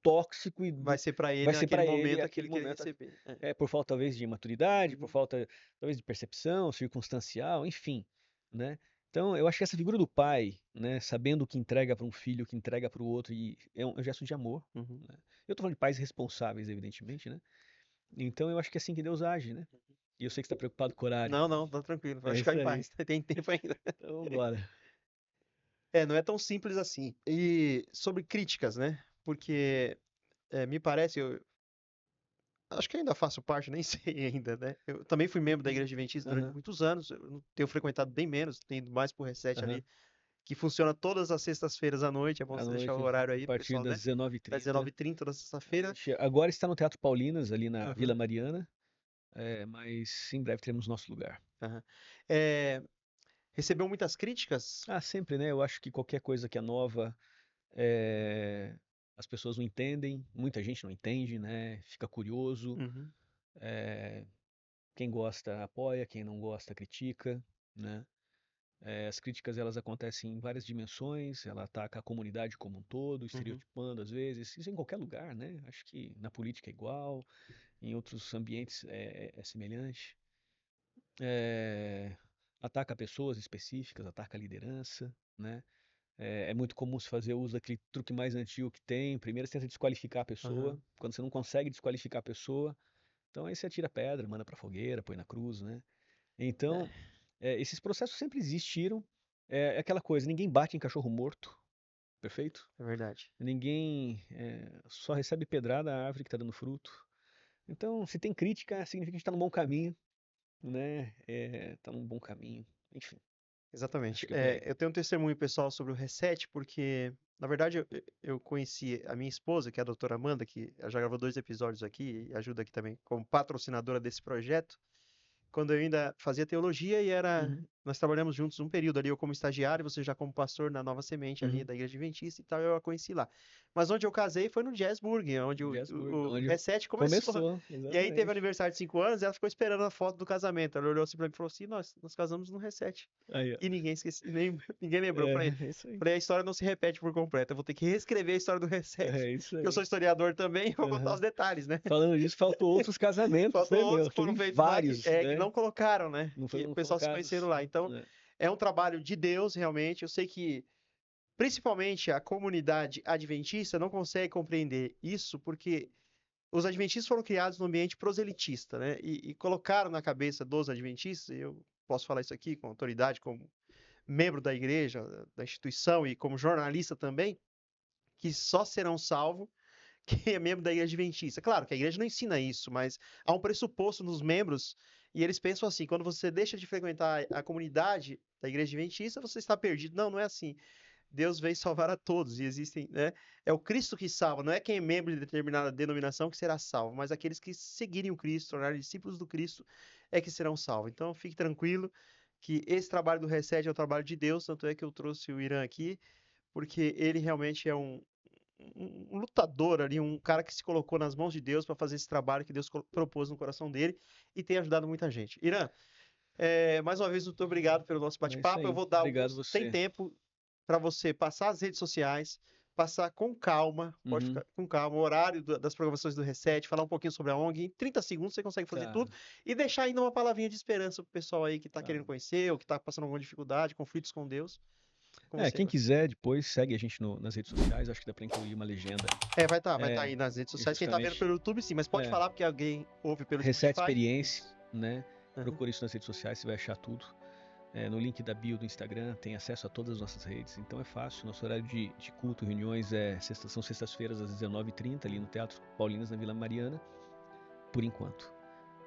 tóxico Vai ser para vai ele ser naquele para ele momento aquele aquele que ele momento. receber. É. Por falta talvez de maturidade, por Uhum. falta talvez de percepção circunstancial, enfim, né? Então, eu acho que essa figura do pai, né, sabendo o que entrega para um filho, o que entrega para o outro, e é um gesto de amor. Uhum. Né? Eu estou falando de pais responsáveis, evidentemente, né? Então, eu acho que é assim que Deus age, né? E eu sei que você está preocupado com o horário. Não, não, tá tranquilo. Vai É ficar isso em aí. paz. Tem tempo ainda. Então, bora. Não é tão simples assim. E sobre críticas, né? Porque me parece, eu acho que ainda faço parte, nem sei ainda, né? Eu também fui membro da Igreja Adventista durante Aham, muitos anos. Eu não tenho frequentado bem menos, tenho ido mais pro Reset ali, aham. que funciona todas as sextas-feiras à noite. É bom À você deixar o noite, horário a aí, partir pessoal, das né? Das 19h30. 19h30 toda sexta-feira. Agora está no Teatro Paulinas, ali na Vila Aham, Mariana, mas em breve teremos nosso lugar. aham. É, recebeu muitas críticas? Sempre, né? Eu acho que qualquer coisa que é nova, eh, as pessoas não entendem, muita gente não entende, né? Fica curioso. Uhum, eh, Quem gosta apoia, quem não gosta critica, né? As críticas elas acontecem em várias dimensões, ela ataca a comunidade como um todo, uhum. estereotipando às vezes, isso em qualquer lugar, né? Acho que na política é igual, em outros ambientes é semelhante. Eh, Ataca pessoas específicas, ataca a liderança, né? É muito comum se fazer uso daquele truque mais antigo que tem. Primeiro você tenta desqualificar a pessoa. Aham. Quando você não consegue desqualificar a pessoa, então aí você atira pedra, manda pra fogueira, põe na cruz, né? Então, É, esses processos sempre existiram. É aquela coisa, ninguém bate em cachorro morto, perfeito? é verdade. Ninguém só recebe pedrada da árvore que está dando fruto. Então, se tem crítica, significa que a gente está num bom caminho, né? Tá num bom caminho. Enfim, acho Exatamente. que é por aí. Eu tenho um testemunho pessoal sobre o Reset, porque, na verdade, eu conheci a minha esposa, que é a doutora Amanda, que já gravou 2 episódios aqui e ajuda aqui também como patrocinadora desse projeto, quando eu ainda fazia teologia e Uhum, nós trabalhamos juntos um período ali, eu como estagiário, você já como pastor na Nova Semente ali uhum. da Igreja Adventista e tal, eu a conheci lá. Mas onde eu casei foi no Jazzburg, onde Jasburg, o onde Reset começou. começou, E aí teve exatamente. aniversário de 5 anos, e ela ficou esperando a foto do casamento. Ela olhou assim pra mim e falou assim: nós casamos no Reset. Aí, ó. E ninguém esquece, nem, ninguém lembrou. É isso aí. Falei, a história não se repete por completo. Eu vou ter que reescrever a história do Reset. É isso Porque eu sou aí. historiador também, e vou contar os Aham. detalhes, né? Falando disso, faltou outros casamentos, Faltou né, outros meu? que foram Teve feitos lá vários, que né? não colocaram, né? Não Que o foram pessoal se conheceram colocados. lá. Então, Né? é um trabalho de Deus, realmente. Eu sei que, principalmente, a comunidade adventista não consegue compreender isso, porque os adventistas foram criados num ambiente proselitista, né? E colocaram na cabeça dos adventistas, e eu posso falar isso aqui com autoridade, como membro da igreja, da instituição e como jornalista também, que só serão salvos quem é membro da igreja adventista. Claro que a igreja não ensina isso, mas há um pressuposto nos membros e eles pensam assim: quando você deixa de frequentar a comunidade da igreja adventista, você está perdido. Não, não é assim. Deus veio salvar a todos e existem, né? É o Cristo que salva, não é quem é membro de determinada denominação que será salvo, mas aqueles que seguirem o Cristo, tornarem discípulos do Cristo, é que serão salvos. Então, fique tranquilo que esse trabalho do Reset é o trabalho de Deus, tanto é que eu trouxe o Irã aqui, porque ele realmente é um lutador ali, um cara que se colocou nas mãos de Deus para fazer esse trabalho que Deus propôs no coração dele e tem ajudado muita gente. Irã, mais uma vez, muito obrigado pelo nosso É isso bate-papo. Eu aí. vou dar Obrigado alguns. Tem você. tempo para você passar as redes sociais, passar com calma, pode Uhum. ficar com calma, o horário das programações do Reset, falar um pouquinho sobre a ONG, em 30 segundos você consegue fazer Tá, tudo, e deixar ainda uma palavrinha de esperança pro pessoal aí que tá tá. querendo conhecer, ou que tá passando alguma dificuldade, conflitos com Deus, com você Quem agora. quiser, depois segue a gente nas redes sociais, acho que dá pra incluir uma legenda. Vai tá É, aí nas redes sociais, quem tá vendo justamente. pelo YouTube sim, mas pode É, falar porque alguém ouve pelo Reset Spotify. Experiência, Isso. né? Uhum. Procure isso nas redes sociais, você vai achar tudo. No link da bio do Instagram, tem acesso a todas as nossas redes, então é fácil. Nosso horário de culto, reuniões são sextas-feiras às 19h30, ali no Teatro Paulinas, na Vila Mariana, por enquanto.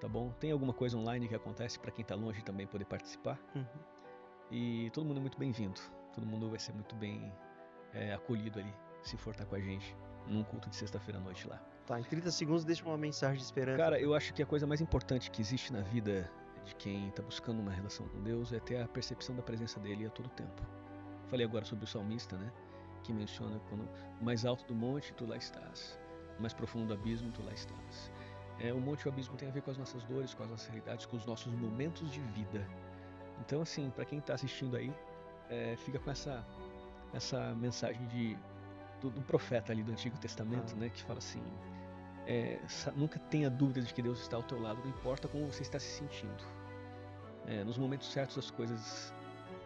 Tá bom? Tem alguma coisa online que acontece para quem tá longe também poder participar. Uhum. E todo mundo é muito bem-vindo. Todo mundo vai ser muito bem acolhido ali, se for estar com a gente num culto de sexta-feira à noite lá. Tá, em 30 segundos deixa uma mensagem de esperança. Cara, eu acho que a coisa mais importante que existe na vida de quem está buscando uma relação com Deus é ter a percepção da presença dele a todo tempo. Falei agora sobre o salmista, né? Que menciona quando mais alto do monte tu lá estás, mais profundo do abismo tu lá estás. O monte e o abismo tem a ver com as nossas dores, com as nossas realidades, com os nossos momentos de vida. Então, assim, para quem está assistindo aí, fica com essa mensagem do profeta ali do Antigo Testamento, né? Que fala assim: nunca tenha dúvida de que Deus está ao teu lado, não importa como você está se sentindo. Nos momentos certos as coisas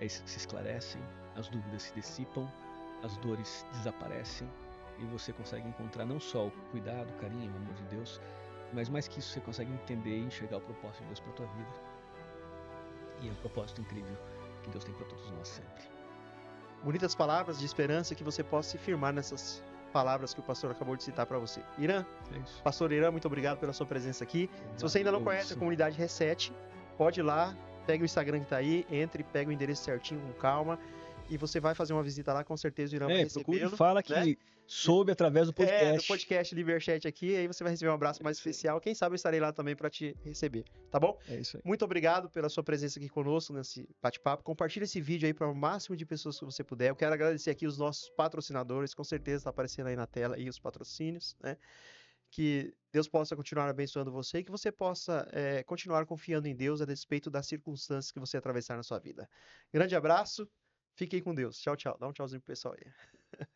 se esclarecem, as dúvidas se dissipam, as dores desaparecem e você consegue encontrar não só o cuidado, o carinho, o amor de Deus, mas mais que isso você consegue entender e enxergar o propósito de Deus para a tua vida. E é um propósito incrível que Deus tem para todos nós sempre. Bonitas palavras de esperança que você possa se firmar nessas palavras que o pastor acabou de citar para você. Irã, pastor Irã, muito obrigado pela sua presença aqui. Se você ainda não conhece a comunidade Reset, pode ir lá, pega o Instagram que tá aí, entre, pega o endereço certinho com calma e você vai fazer uma visita lá, com certeza o Irã vai recebê-lo. Procure e fala que soube através do podcast. Do podcast Liberchat aqui, aí você vai receber um abraço mais especial. Quem sabe eu estarei lá também para te receber, tá bom? É isso aí. Muito obrigado pela sua presença aqui conosco nesse bate-papo. Compartilha esse vídeo aí para o máximo de pessoas que você puder. Eu quero agradecer aqui os nossos patrocinadores, com certeza está aparecendo aí na tela aí os patrocínios, né? Que Deus possa continuar abençoando você e que você possa continuar confiando em Deus a despeito das circunstâncias que você atravessar na sua vida. Grande abraço, fiquem com Deus. Tchau, tchau. Dá um tchauzinho pro pessoal aí.